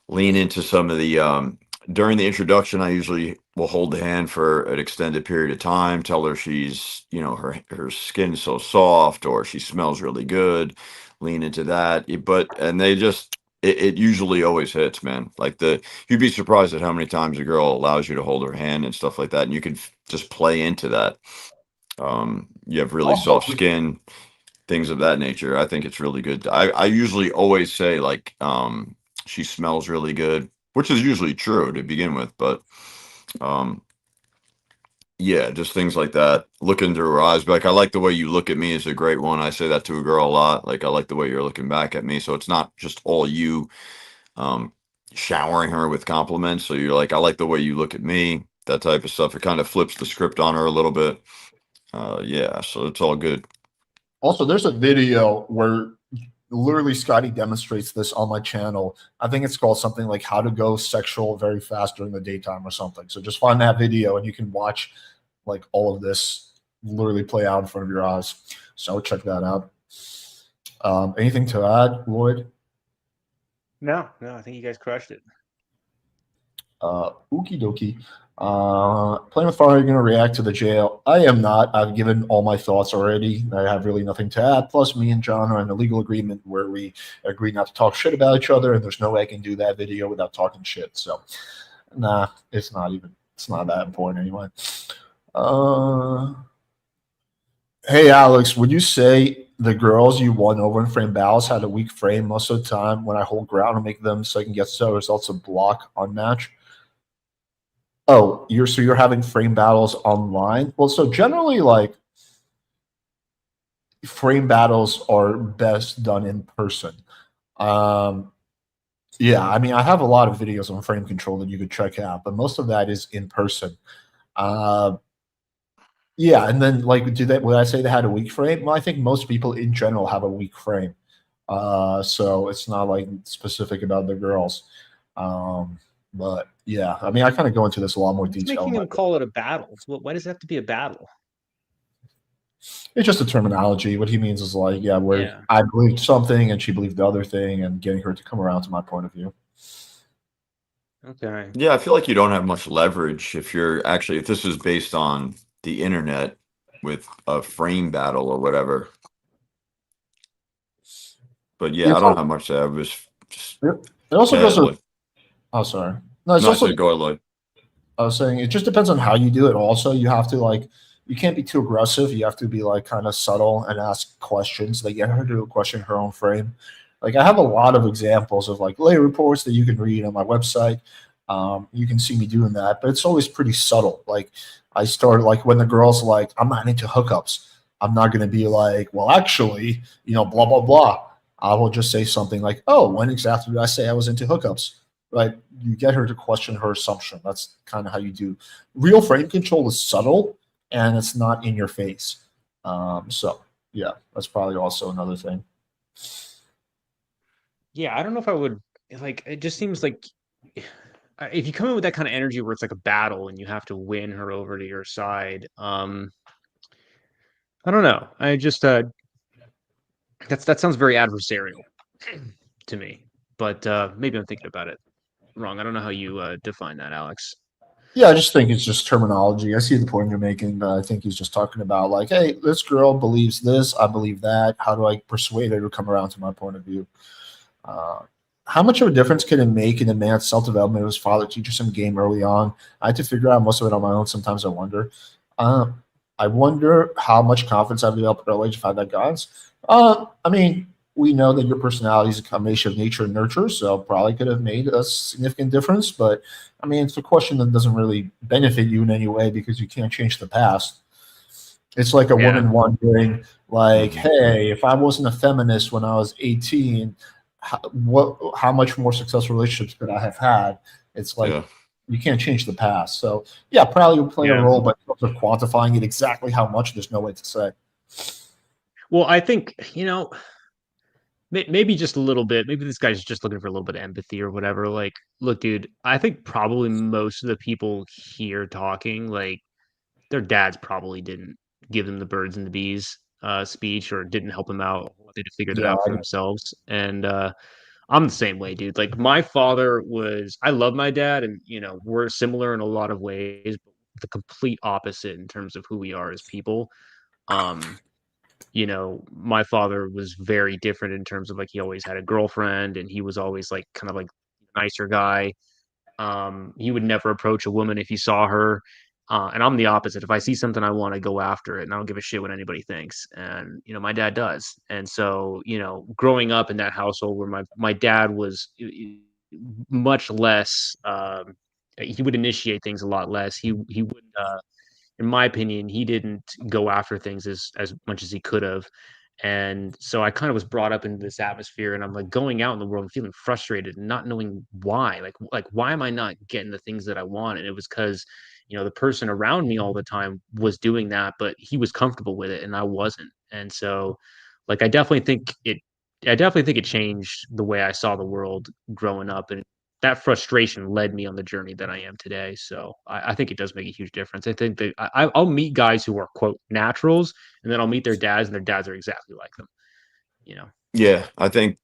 lean into some of the during the introduction. I usually will hold the hand for an extended period of time, tell her she's, her skin's so soft or she smells really good, lean into that. It usually always hits, man. Like you'd be surprised at how many times a girl allows you to hold her hand and stuff like that, and you can just play into that. You have really soft skin, things of that nature. I think it's really good. I usually always say like she smells really good, which is usually true to begin with, but yeah, just things like that. Look into her eyes. Like, I like the way you look at me is a great one. I say that to a girl a lot. Like, I like the way you're looking back at me. So it's not just all you showering her with compliments. So you're like, I like the way you look at me, that type of stuff. It kind of flips the script on her a little bit. Yeah, so it's all good. Also, there's a video where literally Scotty demonstrates this on my channel. I think it's called something like how to go sexual very fast during the daytime or something. So just find that video and you can watch like all of this literally play out in front of your eyes. So check that out. Anything to add, Lloyd? No, I think you guys crushed it. Okie dokie. Playing with fire, you're going to react to the jail. I am not. I've given all my thoughts already. I have really nothing to add. Plus, me and John are in a legal agreement where we agree not to talk shit about each other, and there's no way I can do that video without talking shit. So, nah, it's not that important anyway. Hey, Alex, would you say the girls you won over in frame battles had a weak frame most of the time when I hold ground and make them second guess the results of block on match? Oh, you're having frame battles online? Well, so generally, like, frame battles are best done in person. Um, yeah, I mean, I have a lot of videos on frame control that you could check out, but most of that is in person. Uh, yeah, and then like, would I say they had a weak frame? Well, I think most people in general have a weak frame. So it's not like specific about the girls. Um, but yeah, I mean, I kind of go into this a lot more What's detail. making him call it a battle? Why does it have to be a battle? It's just a terminology. What he means is like, yeah, where I believed something and she believed the other thing, and getting her to come around to my point of view. Okay. Yeah, I feel like you don't have much leverage if this is based on the internet with a frame battle or whatever. But yeah, I don't have much to have. It also goes to. Oh, sorry. No, it's also. Go ahead, Lloyd. I was saying it just depends on how you do it. Also, you have to like, you can't be too aggressive. You have to be like kind of subtle and ask questions. They get her to question her own frame. Like I have a lot of examples of like lay reports that you can read on my website. You can see me doing that, but it's always pretty subtle. Like I started like when the girl's like, I'm not into hookups. I'm not going to be like, well, actually, blah, blah, blah. I will just say something like, oh, when exactly did I say I was into hookups? Right? You get her to question her assumption. That's kind of how you do. Real frame control is subtle and it's not in your face. So yeah, that's probably also another thing. Yeah, I don't know if I would like. It just seems like if you come in with that kind of energy where it's like a battle and you have to win her over to your side. I don't know. I just that sounds very adversarial to me. But maybe I'm thinking about it wrong. I don't know how you define that, Alex. Yeah, I just think it's just terminology. I see the point you're making, but I think he's just talking about like, hey, this girl believes this, I believe that. How do I persuade her to come around to my point of view? How much of a difference can it make in a man's self-development if his father teaches him game early on? I had to figure out most of it on my own. Sometimes I wonder. I wonder how much confidence I've developed at early age if I had that guidance. I mean, we know that your personality is a combination of nature and nurture, so probably could have made a significant difference. But I mean, it's a question that doesn't really benefit you in any way because you can't change the past. It's like a woman wondering, like, hey, if I wasn't a feminist when I was 18, how much more successful relationships could I have had? It's like you can't change the past. So yeah, probably will play a role, but in terms of quantifying it exactly how much, there's no way to say. Well, I think, maybe just a little bit. Maybe this guy's just looking for a little bit of empathy or whatever. Like, look, dude, I think probably most of the people here talking, like, their dads probably didn't give them the birds and the bees speech or didn't help them out. They had to figure that out for themselves. And I'm the same way, dude. Like, my father I love my dad, and, we're similar in a lot of ways, but the complete opposite in terms of who we are as people. My father was very different in terms of like he always had a girlfriend and he was always like kind of like nicer guy. He would never approach a woman if he saw her. And I'm the opposite. If I see something, I want to go after it and I don't give a shit what anybody thinks. And, my dad does. And so, growing up in that household where my dad was much less, he would initiate things a lot less. He would, in my opinion, he didn't go after things as much as he could have. And so I kind of was brought up into this atmosphere and I'm like going out in the world and feeling frustrated and not knowing why. Like why am I not getting the things that I want? And it was because, the person around me all the time was doing that, but he was comfortable with it and I wasn't. And so like I definitely think it changed the way I saw the world growing up. And that frustration led me on the journey that I am today. So I think it does make a huge difference. I think that I'll meet guys who are quote naturals, and then I'll meet their dads, and their dads are exactly like them. Yeah, I think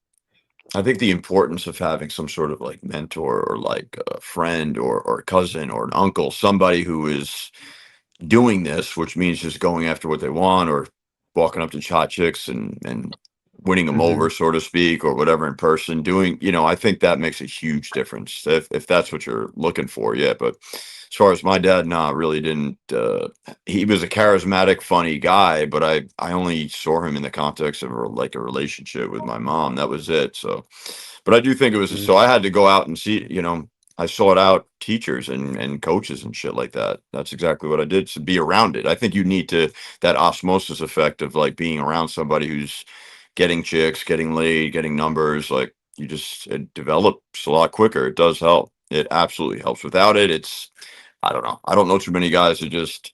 the importance of having some sort of like mentor or like a friend or cousin or an uncle, somebody who is doing this, which means just going after what they want or walking up to hot chicks and winning them over, so to speak, or whatever in person doing, I think that makes a huge difference if that's what you're looking for. Yeah. But as far as my dad, really didn't, he was a charismatic, funny guy, but I only saw him in the context of like a relationship with my mom. That was it. So, but I do think it was, so I had to go out and see, I sought out teachers and coaches and shit like that. That's exactly what I did, to be around it. I think you need that osmosis effect of like being around somebody who's getting chicks, getting laid, getting numbers. Like it develops a lot quicker. It does help. It absolutely helps. Without it, I don't know. I don't know too many guys who just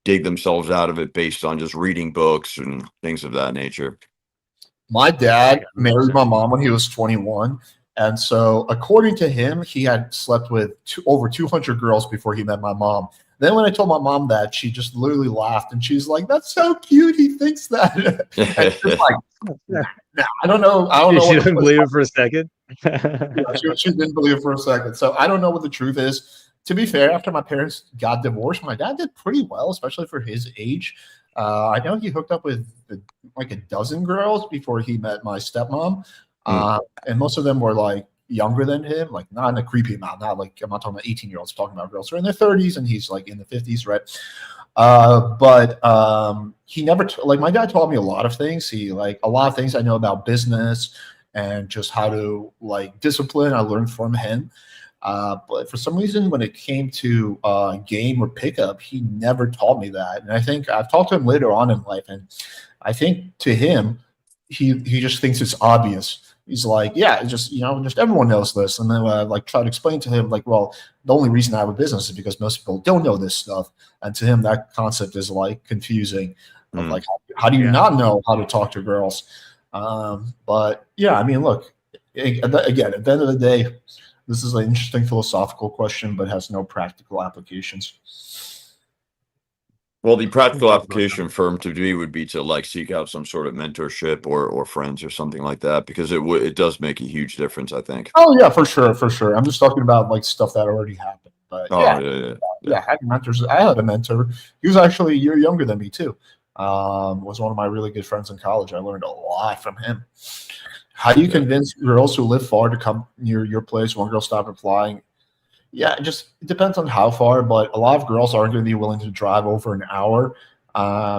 dig themselves out of it based on just reading books and things of that nature. My dad married my mom when he was 21. And so, according to him, he had slept with over 200 girls before he met my mom. Then, when I told my mom that, she just literally laughed and she's like, "That's so cute. He thinks that." And she's like, nah, I don't know. She didn't believe it for a second. She didn't believe it for a second. So, I don't know what the truth is. To be fair, after my parents got divorced, my dad did pretty well, especially for his age. I know he hooked up with like a dozen girls before he met my stepmom. And most of them were like younger than him, like not in a creepy amount, not like, I'm not talking about 18-year-olds, I'm talking about girls who are in their 30s and he's like in the 50s, right? But he never, like my dad taught me a lot of things. A lot of things I know about business and just how to like discipline, I learned from him. But for some reason, when it came to game or pickup, he never taught me that. And I think I've talked to him later on in life, and I think to him, he just thinks it's obvious. He's like, yeah, just everyone knows this. And then like try to explain to him, like, well, the only reason I have a business is because most people don't know this stuff. And to him, that concept is like confusing. Of like, how do you not know how to talk to girls? But yeah, I mean, look, again, at the end of the day, this is an interesting philosophical question, but has no practical applications. Well, the practical application for him to do would be to like seek out some sort of mentorship or friends or something like that, because it does make a huge difference, I think. Oh yeah, for sure. I'm just talking about like stuff that already happened. But yeah, I had mentors. I had a mentor. He was actually a year younger than me too. Was one of my really good friends in college. I learned a lot from him. How do you convince girls who live far to come near your place? One girl stopped replying. Yeah, it depends on how far, but a lot of girls aren't going to be willing to drive over an hour.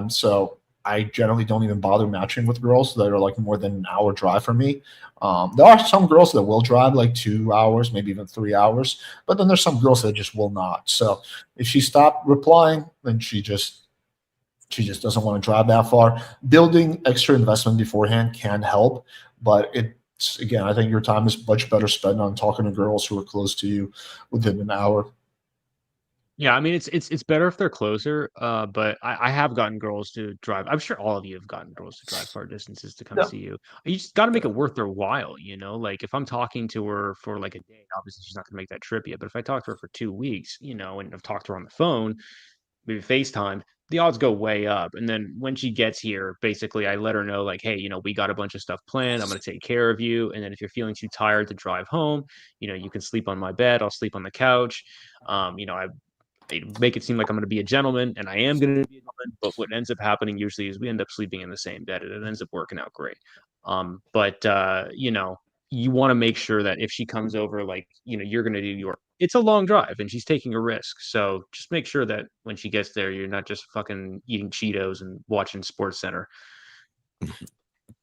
So I generally don't even bother matching with girls that are like more than an hour drive from me. There are some girls that will drive like 2 hours, maybe even 3 hours, but then there's some girls that just will not. So if she stopped replying, then she just doesn't want to drive that far. Building extra investment beforehand can help, but again, I think your time is much better spent on talking to girls who are close to you within an hour. Yeah, I mean it's better if they're closer. But I have gotten girls to drive. I'm sure all of you have gotten girls to drive far distances to come see you. You just got to make it worth their while, you know. Like if I'm talking to her for like a day, obviously she's not going to make that trip yet. But if I talk to her for 2 weeks, you know, and I've talked to her on the phone, maybe FaceTime, the odds go way up. And then when she gets here, basically I let her know like, hey, you know, we got a bunch of stuff planned. I'm going to take care of you. And then if you're feeling too tired to drive home, you know, you can sleep on my bed. I'll sleep on the couch. You know, they make it seem like I'm going to be a gentleman, and I am going to be a gentleman. But what ends up happening usually is we end up sleeping in the same bed, and it ends up working out great. But you know, you want to make sure that if she comes over, like, you know, you're going to do it's a long drive and she's taking a risk. So just make sure that when she gets there, you're not just fucking eating Cheetos and watching Sports Center.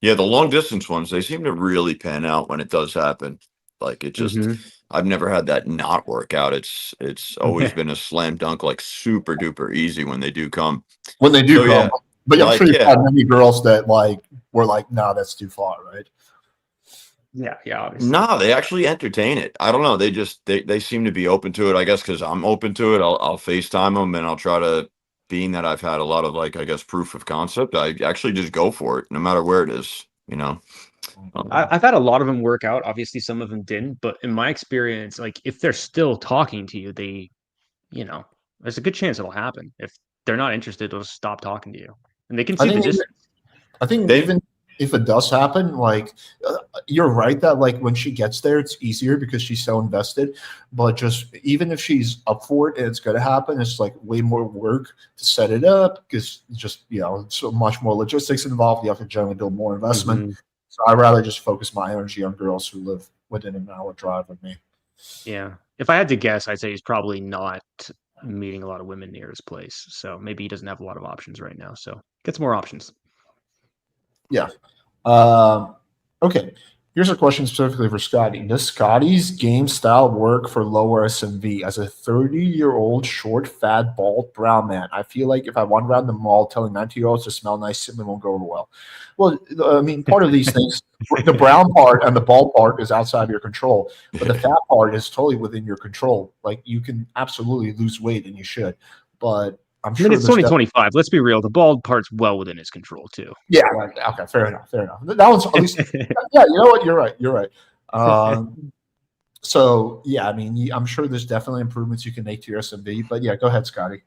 Yeah, the long distance ones, they seem to really pan out when it does happen. Like it just, I've never had that not work out. It's always been a slam dunk, like super duper easy when they do come. When they do come. Yeah. But I'm sure you've had many girls that like were like, "No, that's too far," right? Yeah, obviously. No, they actually entertain it. I don't know. They seem to be open to it. I guess because I'm open to it. I'll FaceTime them and I'll try to. Being that I've had a lot of like, I guess, proof of concept, I actually just go for it, no matter where it is. You know, I've had a lot of them work out. Obviously, some of them didn't. But in my experience, like if they're still talking to you, you know, there's a good chance it'll happen. If they're not interested, they'll stop talking to you, and they can see the distance. I think even if it does happen, like you're right that like when she gets there, it's easier because she's so invested. But just even if she's up for it and it's going to happen, it's like way more work to set it up because just, you know, so much more logistics involved. You have to generally build more investment. So I'd rather just focus my energy on girls who live within an hour drive of me. Yeah. If I had to guess, I'd say he's probably not meeting a lot of women near his place. So maybe he doesn't have a lot of options right now. So get some more options. Yeah. Okay. Here's a question specifically for Scotty. Does Scotty's game style work for lower SMV? As a 30-year-old, short, fat, bald, brown man, I feel like if I wander around the mall telling 19-year-olds to smell nice simply won't go over well. Well, I mean, part of these things, the brown part and the bald part is outside of your control, but the fat part is totally within your control. Like, you can absolutely lose weight, and you should. But I'm sure it's 2025. Let's be real. The bald part's well within his control too. Yeah. Okay. Fair enough. That one's at least. Yeah. You know what? You're right. So yeah, I mean, I'm sure there's definitely improvements you can make to your SMV. But yeah, go ahead, Scotty.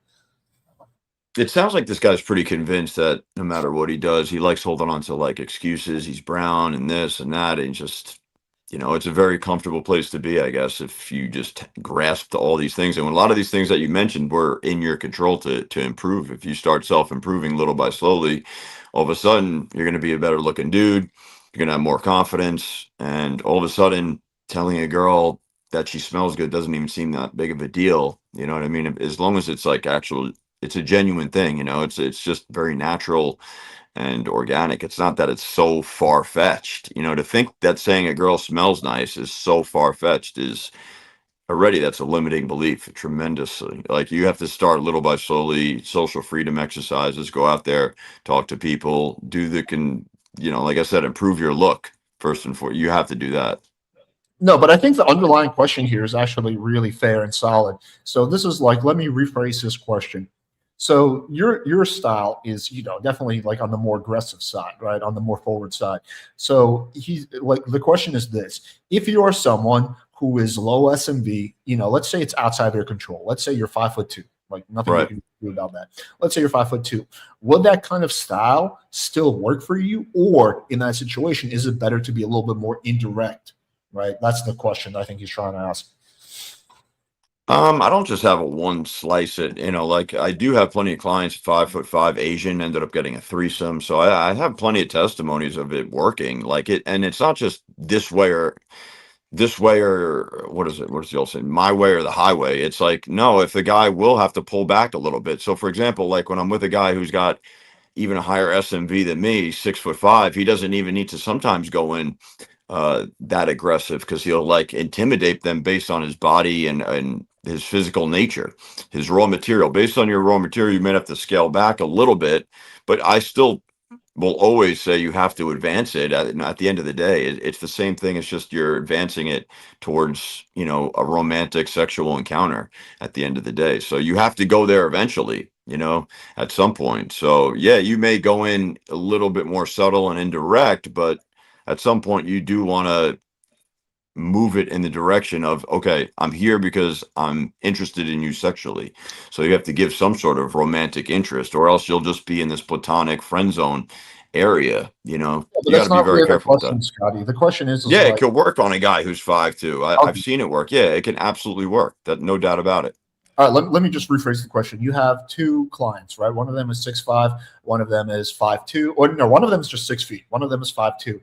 It sounds like this guy's pretty convinced that no matter what he does, he likes holding on to like excuses. He's brown and this and that, and just, it's a very comfortable place to be, I guess, if you just grasped all these things. And when a lot of these things that you mentioned were in your control to improve, if you start self-improving little by slowly, all of a sudden you're going to be a better looking dude. You're going to have more confidence. And all of a sudden telling a girl that she smells good doesn't even seem that big of a deal. You know what I mean? As long as it's like it's a genuine thing, it's just very natural and organic. It's not that it's so far-fetched. To think that saying a girl smells nice is so far-fetched is already, that's a limiting belief tremendously. Like, you have to start little by slowly, social freedom exercises, go out there, talk to people, like I said, improve your look first and foremost. You have to do that. No, but I think the underlying question here is actually really fair and solid. So this is like, let me rephrase this question. So your style is, definitely like on the more aggressive side, right? On the more forward side. So he's like, the question is this: if you are someone who is low SMV, let's say it's outside of your control. Let's say you're 5'2", like nothing you can do about that. Let's say you're 5'2". Would that kind of style still work for you? Or in that situation, is it better to be a little bit more indirect, right? That's the question I think he's trying to ask. I don't just have a one slice it, like I do have plenty of clients, 5'5" Asian, ended up getting a threesome. So I have plenty of testimonies of it working, like it. And it's not just this way or what is it? What's the old saying? My way or the highway. It's like, no, if the guy will have to pull back a little bit. So for example, like when I'm with a guy who's got even a higher SMV than me, 6'5", he doesn't even need to sometimes go in that aggressive, because he'll like intimidate them based on his body and his physical nature, his raw material. Based on your raw material, you may have to scale back a little bit, but I still will always say you have to advance it. At the end of the day, it's the same thing. It's just you're advancing it towards, a romantic sexual encounter at the end of the day. So you have to go there eventually, at some point. So yeah, you may go in a little bit more subtle and indirect, but at some point you do want to move it in the direction of, okay, I'm here because I'm interested in you sexually. So you have to give some sort of romantic interest, or else you'll just be in this platonic friend zone area. You got to be very careful with that. Scotty. The question is it could work on a guy who's 5'2". I've seen it work. Yeah, it can absolutely work. That, no doubt about it. All right, let me just rephrase the question. You have two clients, right? One of them is 6'5", one of them is 5'2", or no, one of them is just 6 feet. One of them is 5'2".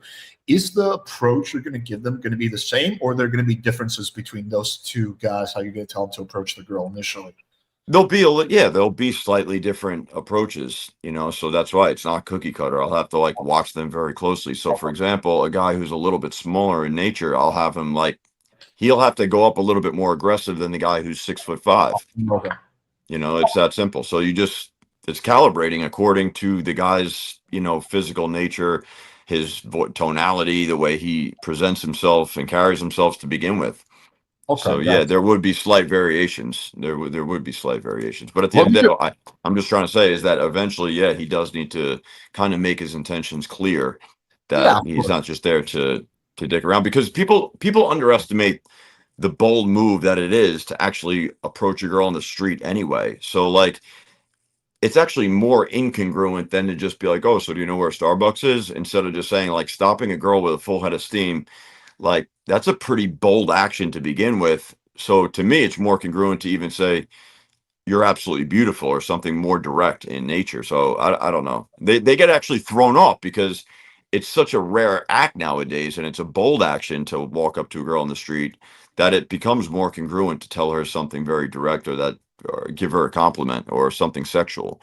Is the approach you're going to give them going to be the same, or are there going to be differences between those two guys? How you're going to tell them to approach the girl initially? There'll be slightly different approaches, so that's why it's not cookie cutter. I'll have to like watch them very closely. So for example, a guy who's a little bit smaller in nature, I'll have him like, he'll have to go up a little bit more aggressive than the guy who's 6'5". Okay. It's that simple. So it's calibrating according to the guy's, physical nature, his tonality, the way he presents himself and carries himself to begin with. Okay, so yeah, there would be slight variations. There would be slight variations. But at the end of the day, I'm just trying to say is that eventually, yeah, he does need to kind of make his intentions clear, that he's not just there to dick around, because people underestimate the bold move that it is to actually approach a girl on the street anyway. So like, it's actually more incongruent than to just be like, oh, so do you know where Starbucks is? Instead of just saying like stopping a girl with a full head of steam, like that's a pretty bold action to begin with. So to me, it's more congruent to even say you're absolutely beautiful or something more direct in nature. So I don't know. They get actually thrown off because it's such a rare act nowadays, and it's a bold action to walk up to a girl on the street, that it becomes more congruent to tell her something very direct, or give her a compliment or something sexual.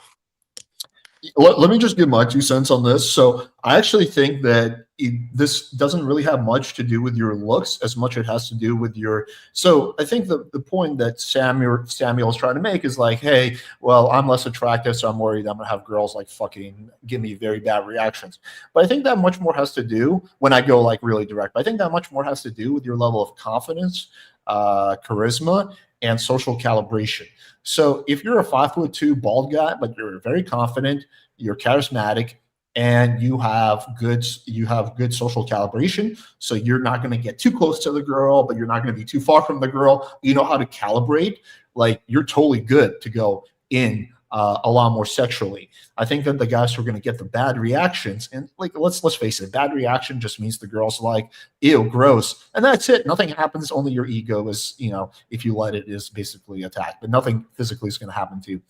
Let me just give my 2 cents on this. So I actually think that this doesn't really have much to do with your looks as much as it has to do with your. So I think the point that Samuel's trying to make is like, hey, well, I'm less attractive, so I'm worried I'm gonna have girls like fucking give me very bad reactions. But I think that much more has to do, when I go like really direct, but I think that much more has to do with your level of confidence, charisma, and social calibration. So if you're a 5'2" bald guy, but you're very confident, you're charismatic, and you have good social calibration, so you're not going to get too close to the girl, but you're not going to be too far from the girl. You know how to calibrate. Like, you're totally good to go in a lot more sexually. I think that the guys who are going to get the bad reactions, and like let's face it, bad reaction just means the girl's like, ew, gross, and that's it. Nothing happens. Only your ego is, if you let it, is basically attacked, but nothing physically is going to happen to you.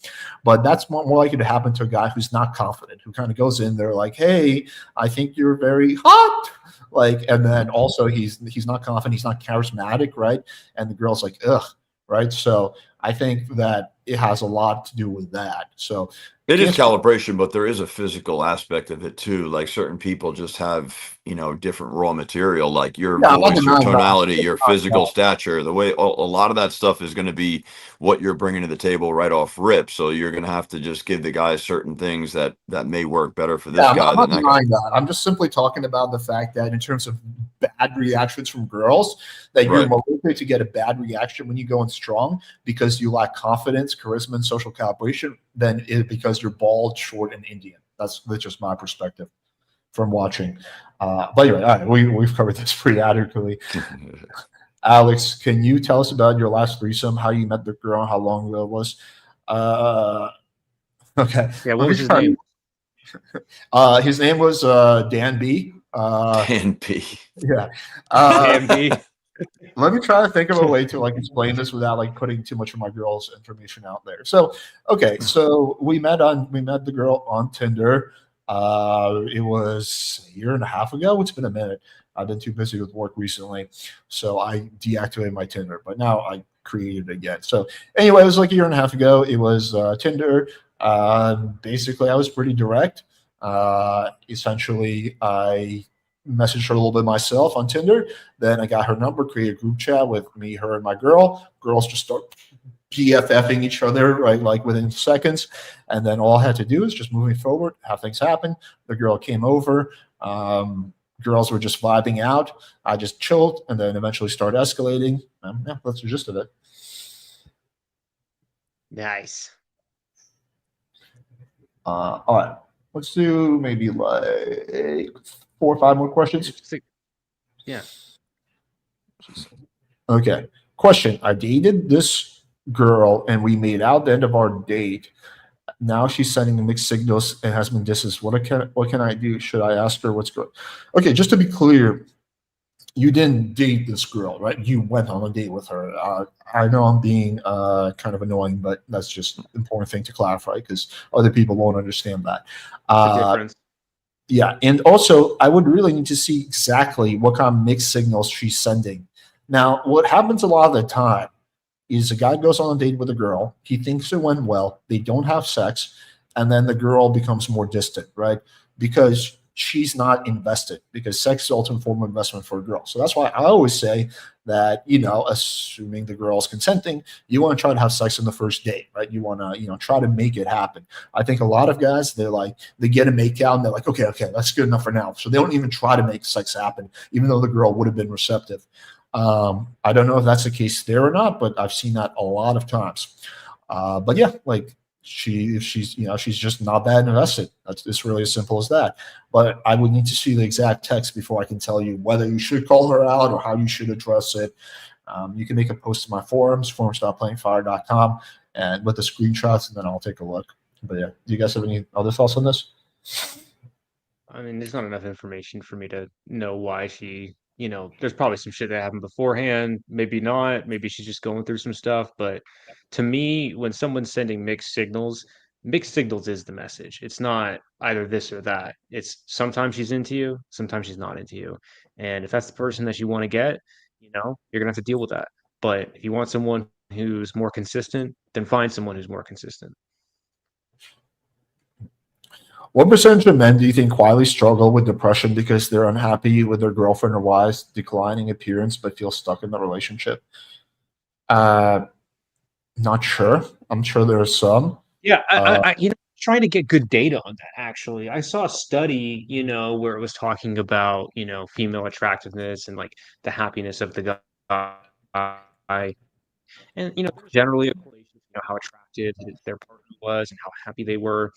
But that's more likely to happen to a guy who's not confident, who kind of goes in there like, hey, I think you're very hot, like, and then also he's not confident, he's not charismatic, right? And the girl's like, ugh, right? So I think that it has a lot to do with that. So it is calibration, but there is a physical aspect of it too. Like, certain people just have, different raw material, like your voice, your tonality, your physical stature, the way a lot of that stuff is going to be what you're bringing to the table right off rip. So you're going to have to just give the guy certain things that may work better for this guy than that guy. I'm just simply talking about the fact that in terms of bad reactions from girls, that you're more likely to get a bad reaction when you go in strong because you lack confidence, charisma, and social calibration than because you're bald, short, and Indian. That's just my perspective from watching. But anyway, all right, we've covered this pretty adequately. Alex, can you tell us about your last threesome, how you met the girl, how long ago it was? Okay. Yeah, what was his name? His name was Dan B. Dan B. Yeah. Dan B. Let me try to think of a way to like explain this without like putting too much of my girl's information out there. So, okay, so we met the girl on Tinder. It was a year and a half ago. It's been a minute. I've been too busy with work recently, so I deactivated my Tinder, but now I created it again. So anyway, it was like a year and a half ago. It was Tinder. Basically, I was pretty direct. Essentially, I messaged her a little bit myself on Tinder. Then I got her number, created a group chat with me, her, and my girl. Girls just start BFFing each other, right, like within seconds. And then all I had to do is just moving forward, have things happen. The girl came over. Girls were just vibing out. I just chilled and then eventually started escalating. Yeah, that's the gist of it. Nice. All right. Let's do maybe like 4 or 5 more questions. Yeah. Okay. Question. I dated this girl and we made out the end of our date. Now she's sending mixed signals and has been distance. What can I do? Should I ask her what's good? Okay, just to be clear, you didn't date this girl, right? You went on a date with her. I know I'm being kind of annoying, but that's just an important thing to clarify because other people won't understand that. Difference. Yeah, and also I would really need to see exactly what kind of mixed signals she's sending. Now, what happens a lot of the time is a guy goes on a date with a girl. He thinks it went well. They don't have sex. And then the girl becomes more distant, right? Because she's not invested, because sex is the ultimate form of investment for a girl. So that's why I always say that, assuming the girl's consenting, you want to try to have sex on the first date, right? You want to, try to make it happen. I think a lot of guys, they get a make out and they're like, okay, that's good enough for now. So they don't even try to make sex happen, even though the girl would have been receptive. I don't know if that's the case there or not, but I've seen that a lot of times. But yeah, like she's just not that invested. It's really as simple as that. But I would need to see the exact text before I can tell you whether you should call her out or how you should address it. You can make a post to my forums, forums.playingfire.com, and with the screenshots, and then I'll take a look. But yeah, do you guys have any other thoughts on this? I mean, there's not enough information for me to know why she, there's probably some shit that happened beforehand. Maybe not. Maybe she's just going through some stuff. But to me, when someone's sending mixed signals is the message. It's not either this or that. It's sometimes she's into you, sometimes she's not into you. And if that's the person that you want to get, you're going to have to deal with that. But if you want someone who's more consistent, then find someone who's more consistent. What percentage of men do you think quietly struggle with depression because they're unhappy with their girlfriend or wives' declining appearance but feel stuck in the relationship? Uh, Not sure. I'm sure there are some. Yeah, trying to get good data on that. Actually, I saw a study, where it was talking about, female attractiveness and like the happiness of the guy, and generally a correlation, how attractive their partner was and how happy they were.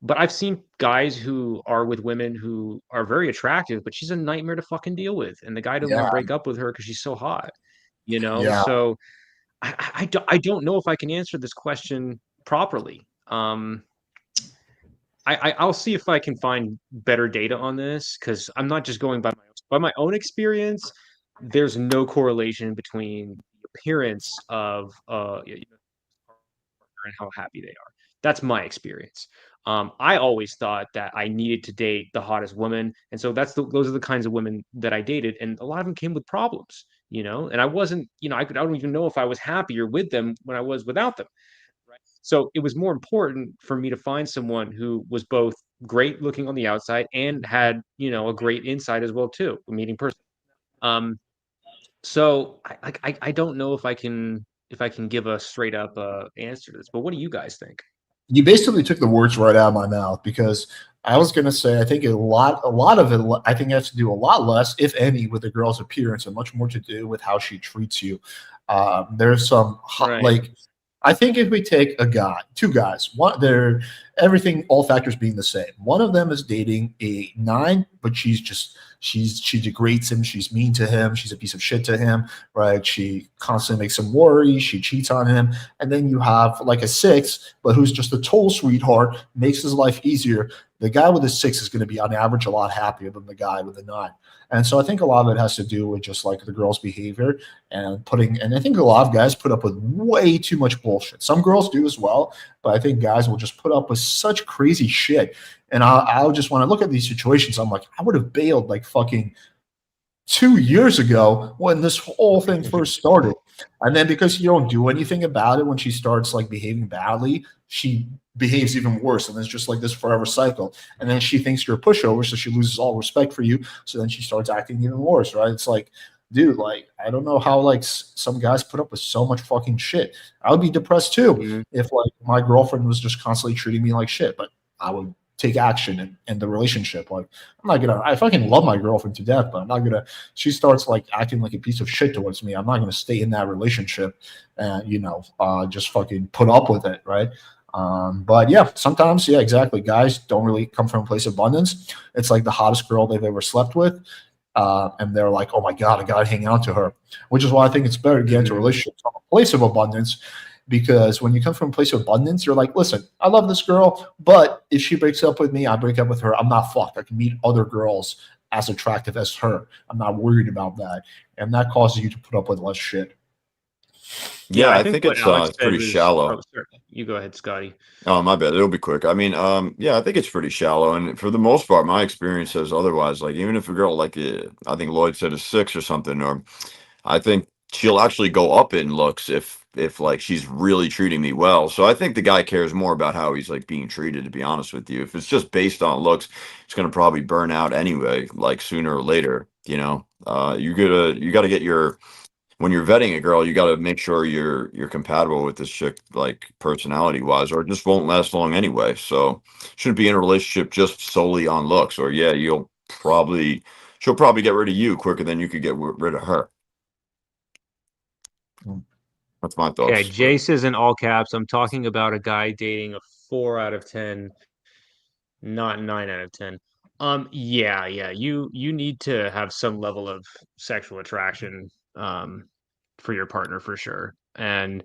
But I've seen guys who are with women who are very attractive, but she's a nightmare to fucking deal with, and the guy doesn't want to Yeah, break up with her because she's so hot. yeah. So I don't know if I can answer this question properly. I'll see if I can find better data on this because I'm not just going by my own experience. There's no correlation between the appearance of and how happy they are. That's my experience. I always thought that I needed to date the hottest woman, and so those are the kinds of women that I dated, and a lot of them came with problems, and I wasn't, I don't even know if I was happier with them when I was without them. Right. So it was more important for me to find someone who was both great looking on the outside and had, a great inside as well too, a meeting person. Um, so I don't know if I can give a straight up answer to this, but what do you guys think? You basically took the words right out of my mouth because I was going to say I think a lot of it I think has to do a lot less, if any, with the girl's appearance and much more to do with how she treats you. There's some Right. like I think if we take a guy, two guys, one they're everything, all factors being the same. One of them is dating a 9, but she degrades him, she's mean to him, she's a piece of shit to him, right? She constantly makes him worry, she cheats on him. And then you have like a 6, but who's just a total sweetheart, makes his life easier. The guy with a 6 is going to be on average a lot happier than the guy with a 9. And so I think a lot of it has to do with just like the girl's behavior and I think a lot of guys put up with way too much bullshit. Some girls do as well, but I think guys will just put up with such crazy shit. And I'll just want to look at these situations. I'm like, I would have bailed like fucking 2 years ago when this whole thing first started. And then because you don't do anything about it when she starts like behaving badly, she behaves even worse. And it's just like this forever cycle. And then she thinks you're a pushover, so she loses all respect for you. So then she starts acting even worse, right? It's like, dude, like, I don't know how like some guys put up with so much fucking shit. I would be depressed too if like my girlfriend was just constantly treating me like shit, but I would take action in the relationship. Like, I'm not gonna, I fucking love my girlfriend to death, but I'm not gonna, she starts like acting like a piece of shit towards me. I'm not gonna stay in that relationship and, just fucking put up with it, right? But yeah, sometimes, yeah, exactly. Guys don't really come from a place of abundance. It's like the hottest girl they've ever slept with. And they're like, oh my God, I got to hang on to her, which is why I think it's better to get into a relationship from a place of abundance. Because when you come from a place of abundance, you're like, listen, I love this girl, but if she breaks up with me, I break up with her. I'm not fucked. I can meet other girls as attractive as her. I'm not worried about that. And that causes you to put up with less shit. Yeah, I I think think what Alex it's said pretty was, shallow. sorry, you go ahead, Scotty. Oh, my bad. It'll be quick. I mean, yeah, I think it's pretty shallow, and for the most part, my experience says otherwise. Like, even if a girl, like, I think Lloyd said a 6 or something, or I think she'll actually go up in looks if like she's really treating me well. So I think the guy cares more about how he's like being treated, to be honest with you. If it's just based on looks, it's gonna probably burn out anyway, like sooner or later, you know. You gotta get your when you're vetting a girl, you gotta make sure you're compatible with this chick, like personality wise, or it just won't last long anyway. So shouldn't be in a relationship just solely on looks, or yeah, she'll probably get rid of you quicker than you could get rid of her. That's my Okay, thoughts. Jay says in all caps, I'm talking about a guy dating a 4 out of 10, not 9 out of 10. Yeah, you need to have some level of sexual attraction for your partner for sure. And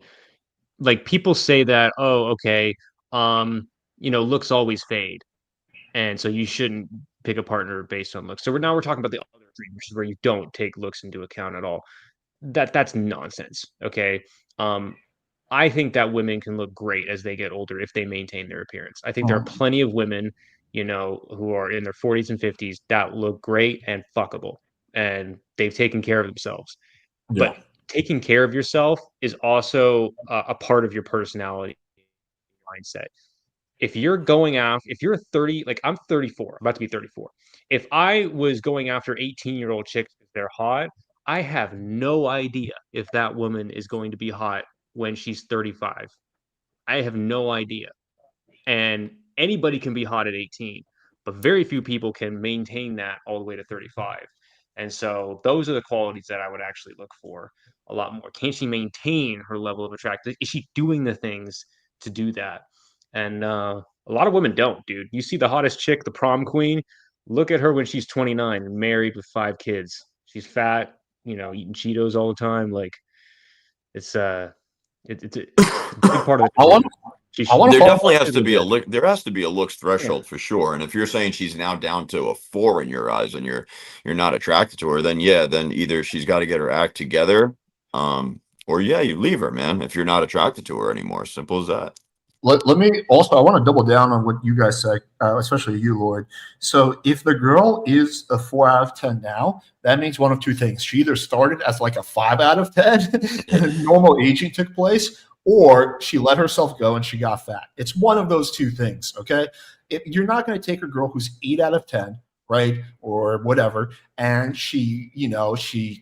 like people say that, oh, okay, looks always fade. And so you shouldn't pick a partner based on looks. So we're talking about the other extreme, which is where you don't take looks into account at all. That's nonsense. Okay. Um, I think that women can look great as they get older if they maintain their appearance. I think there are plenty of women, who are in their 40s and 50s that look great and fuckable, and they've taken care of themselves. Yeah. But taking care of yourself is also a part of your personality mindset. if you're going after, if you're 30, like I'm 34, about to be 34. If I was going after 18-year-old chicks because they're hot, I have no idea if that woman is going to be hot when she's 35. I have no idea. And anybody can be hot at 18, but very few people can maintain that all the way to 35. And so those are the qualities that I would actually look for a lot more. Can she maintain her level of attractiveness? Is she doing the things to do that? And a lot of women don't, dude. You see the hottest chick, the prom queen. Look at her when she's 29 and married with 5 kids. She's fat, eating Cheetos all the time. Like it's it's a big part of the. There definitely has to be a looks threshold for sure. And if you're saying she's now down to a 4 in your eyes and you're not attracted to her, then either she's got to get her act together, or you leave her, man, if you're not attracted to her anymore. Simple as that. Let me also, I want to double down on what you guys said, especially you, Lloyd. So if the girl is a 4 out of 10 now, that means one of two things. She either started as like a 5 out of 10 and normal aging took place, or she let herself go and she got fat. It's one of those two things, okay? You're not going to take a girl who's 8 out of 10, right, or whatever, and she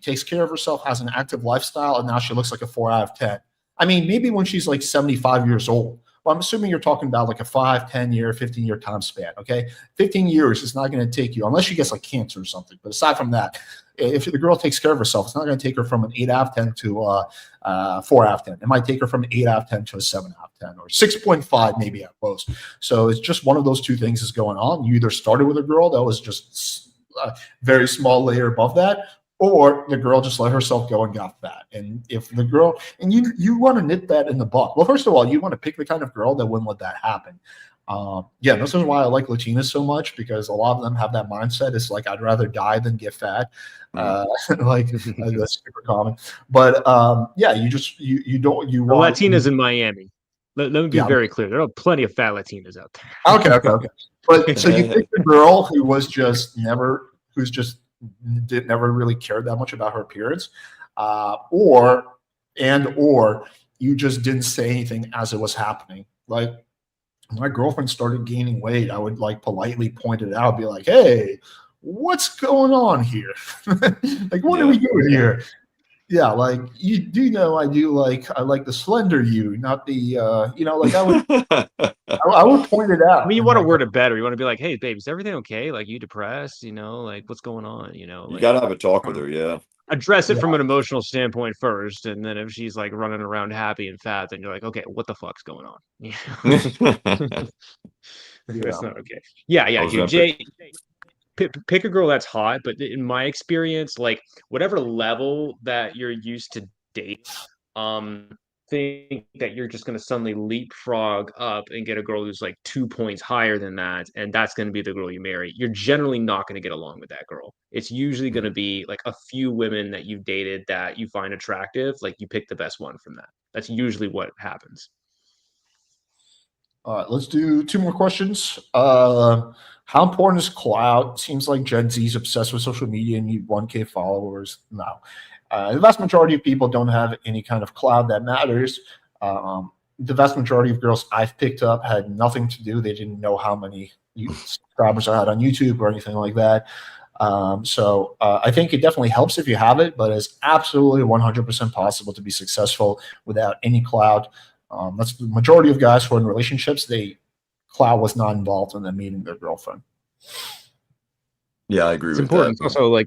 takes care of herself, has an active lifestyle, and now she looks like a 4 out of 10. I mean, maybe when she's like 75 years old. Well, I'm assuming you're talking about like a 5, 10-year, 15-year time span, okay? 15 years is not going to take you, unless she gets like cancer or something. But aside from that, if the girl takes care of herself, it's not going to take her from an 8 out of 10 to 4 out of 10. It might take her from an 8 out of 10 to a 7 out of 10 or 6.5 maybe at most. So it's just one of those two things is going on. You either started with a girl that was just a very small layer above that, or the girl just let herself go and got fat. And if the girl, and you want to nip that in the butt. Well, first of all, you want to pick the kind of girl that wouldn't let that happen. This is why I like Latinas so much, because a lot of them have that mindset. It's like, I'd rather die than get fat. That's super common. But you want Latinas in Miami. Let me be very clear. There are plenty of fat Latinas out Okay. there. But so you pick a girl who was just never really cared that much about her appearance, or you just didn't say anything as it was happening. Like, my girlfriend started gaining weight, I would like politely point it out, be like, "Hey, what's going on here? Like, what are we doing here?" Yeah, like, you do know I like the slender you, not the like I would point it out. I mean, you want to word it better. You want to be like, "Hey, babe, is everything okay? Like, you depressed? Like, what's going on? You like, gotta have a talk with her. Yeah, address it from an emotional standpoint first, and then if she's like running around happy and fat, then you're like, okay, what the fuck's going on? That's not okay. Yeah, dude. Jay, pick a girl that's hot, but in my experience, like, whatever level that you're used to date, think that you're just going to suddenly leapfrog up and get a girl who's like 2 points higher than that, and that's going to be the girl you marry. You're generally not going to get along with that girl. It's usually going to be like a few women that you've dated that you find attractive, like you pick the best one from that. That's usually what happens. All right, let's do 2 more questions. How important is clout? Seems like Gen Z is obsessed with social media and need 1K followers. No. The vast majority of people don't have any kind of clout that matters. The vast majority of girls I've picked up had nothing to do. They didn't know how many subscribers I had on YouTube or anything like that. So I think it definitely helps if you have it, but it's absolutely 100% possible to be successful without any clout. That's the majority of guys who are in relationships. Clout was not involved in them meeting their girlfriend. Yeah, I agree with important. that. It's also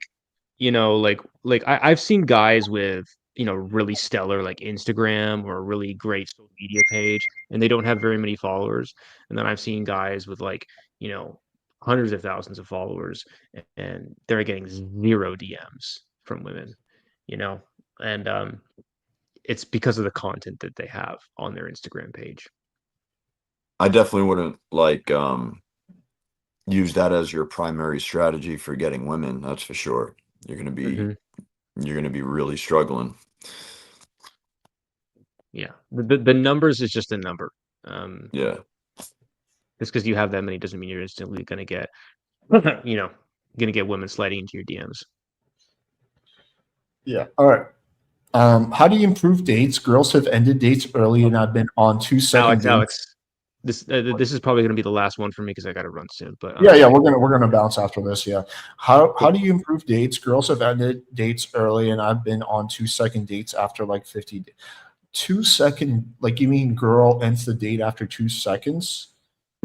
I've seen guys with really stellar like Instagram or a really great social media page, and they don't have very many followers. And then I've seen guys with hundreds of thousands of followers, and they're getting 0 DMs from women, and it's because of the content that they have on their Instagram page. I definitely wouldn't use that as your primary strategy for getting women. That's for sure. You're going to be really struggling. Yeah. The numbers is just a number. Yeah. Just because you have that many doesn't mean you're instantly going to get, going to get women sliding into your DMs. Yeah. All right. How do you improve dates? Girls have ended dates early and I've been on 2 second dates. Alex. This is probably going to be the last one for me because I got to run soon. But yeah, we're gonna bounce after this. Yeah, how do you improve dates? Girls have ended dates early, and I've been on 2 second dates after like 50. 2 second, like you mean girl ends the date after 2 seconds?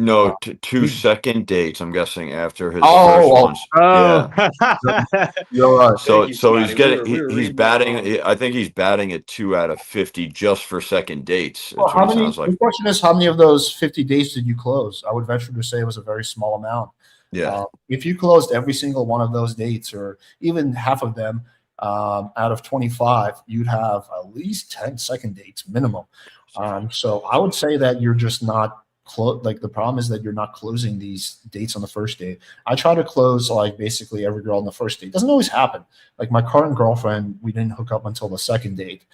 No, 2 second dates. I'm guessing after his first Oh, ones. Yeah. you're right. So you, so he's Scotty. getting We were he's reading that wrong. batting. I think he's batting at 2 out of 50 just for second dates. Well, That's what it sounds like. the question is, how many of those 50 dates did you close? I would venture to say it was a very small amount. Yeah. If you closed every single one of those dates, or even half of them, out of 25, you'd have at least 10 second dates minimum. So I would say that you're just not like the problem is that you're not closing these dates on the first date. I try to close like basically every girl on the first date. It doesn't always happen. Like my current girlfriend, we didn't hook up until the second date.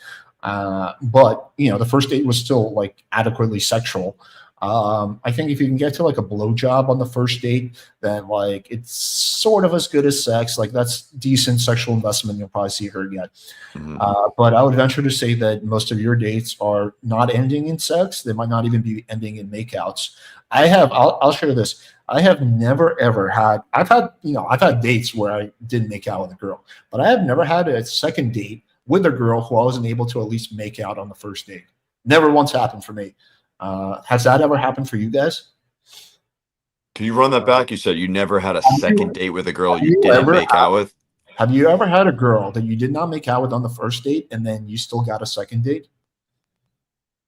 But the first date was still like adequately sexual. I think if you can get to like a blowjob on the first date, then like it's sort of as good as sex. Like that's decent sexual investment. You'll probably see her get. But I would venture to say that most of your dates are not ending in sex. They might not even be ending in makeouts. I'll share this. I have never ever had. I've had dates where I didn't make out with a girl, but I have never had a second date with a girl who I wasn't able to at least make out on the first date. Never once happened for me. Has that ever happened for you guys? Can you run that back? You said you never had a second date with a girl you didn't make out with. Have you ever had a girl that you did not make out with on the first date and then you still got a second date?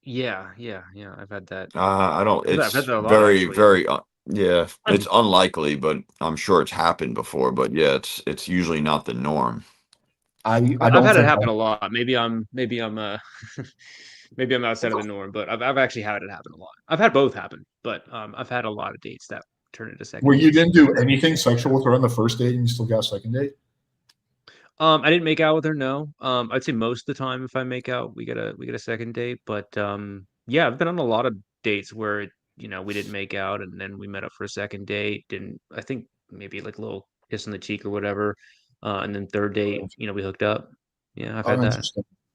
Yeah. I've had that. I don't. I've It's had that a lot, very, actually. very. Yeah, it's unlikely, but I'm sure it's happened before. But yeah, it's usually not the norm. I've had it happen a lot. Maybe I'm maybe I'm outside of the norm, but I've actually had it happen a lot. I've had both happen, but I've had a lot of dates that turn into second. Where you didn't do anything sexual with her on the first date and you still got a second date? I didn't make out with her. No. I'd say most of the time, if I make out, we get a second date. But yeah, I've been on a lot of dates where we didn't make out, and then we met up for a second date. I think maybe like a little kiss on the cheek or whatever, and then third date, we hooked up. Yeah, I've had that.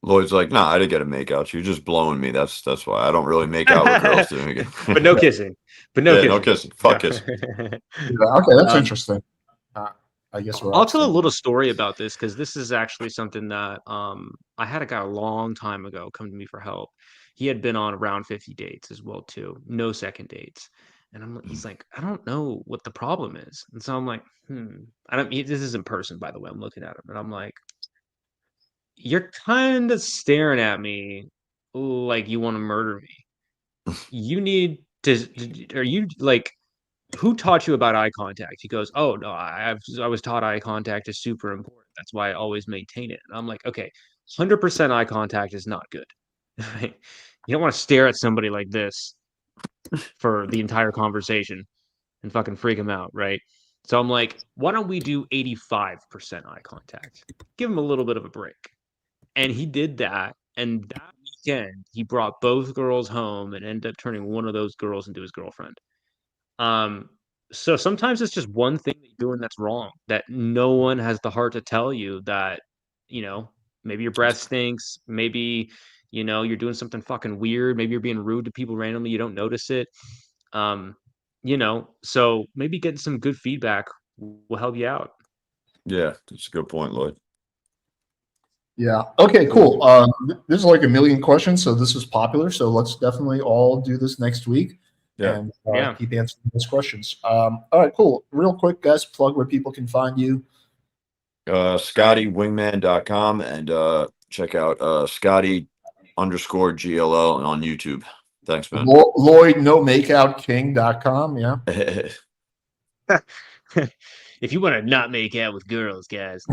Lloyd's like, nah, I didn't get a make out. You're just blowing me. That's why I don't really make out with girls doing it. But no kissing. No kissing. Fuck kissing. Okay, that's interesting. I guess I'll tell a little story about this because this is actually something that I had a guy a long time ago come to me for help. He had been on around 50 dates as well too, no second dates, and he's like, I don't know what the problem is, and so I'm like, this is in person, by the way. I'm looking at him, and I'm like, you're kind of staring at me like you want to murder me. You need to. Are you like? Who taught you about eye contact? He goes, oh no, I was taught eye contact is super important. That's why I always maintain it. And I'm like, okay, 100% eye contact is not good. You don't want to stare at somebody like this for the entire conversation and fucking freak them out, right? So I'm like, why don't we do 85% eye contact? Give him a little bit of a break. And he did that. And that weekend, he brought both girls home and ended up turning one of those girls into his girlfriend. So sometimes it's just one thing that you're doing that's wrong, that no one has the heart to tell you that, maybe your breath stinks, maybe, you're doing something fucking weird, maybe you're being rude to people randomly, you don't notice it. So maybe getting some good feedback will help you out. Yeah, that's a good point, Lloyd. Yeah. Okay, cool. There's like a million questions, so this is popular. So let's definitely all do this next week. Yeah. And keep answering those questions. All right, cool. Real quick, guys, plug where people can find you. ScottyWingman.com and check out Scotty _GLL on YouTube. Thanks, man. Lloyd NoMakeoutKing.com. Yeah. If you want to not make out with girls, guys.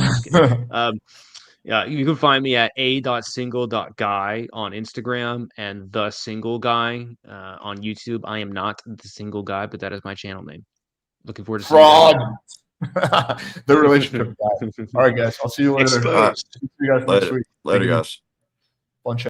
Yeah, you can find me at a.single.guy on Instagram and the single guy on YouTube. I am not the single guy, but that is my channel name. Looking forward to fraud. The relationship guy. All right, guys. I'll see you later. See you guys next week. Later, guys.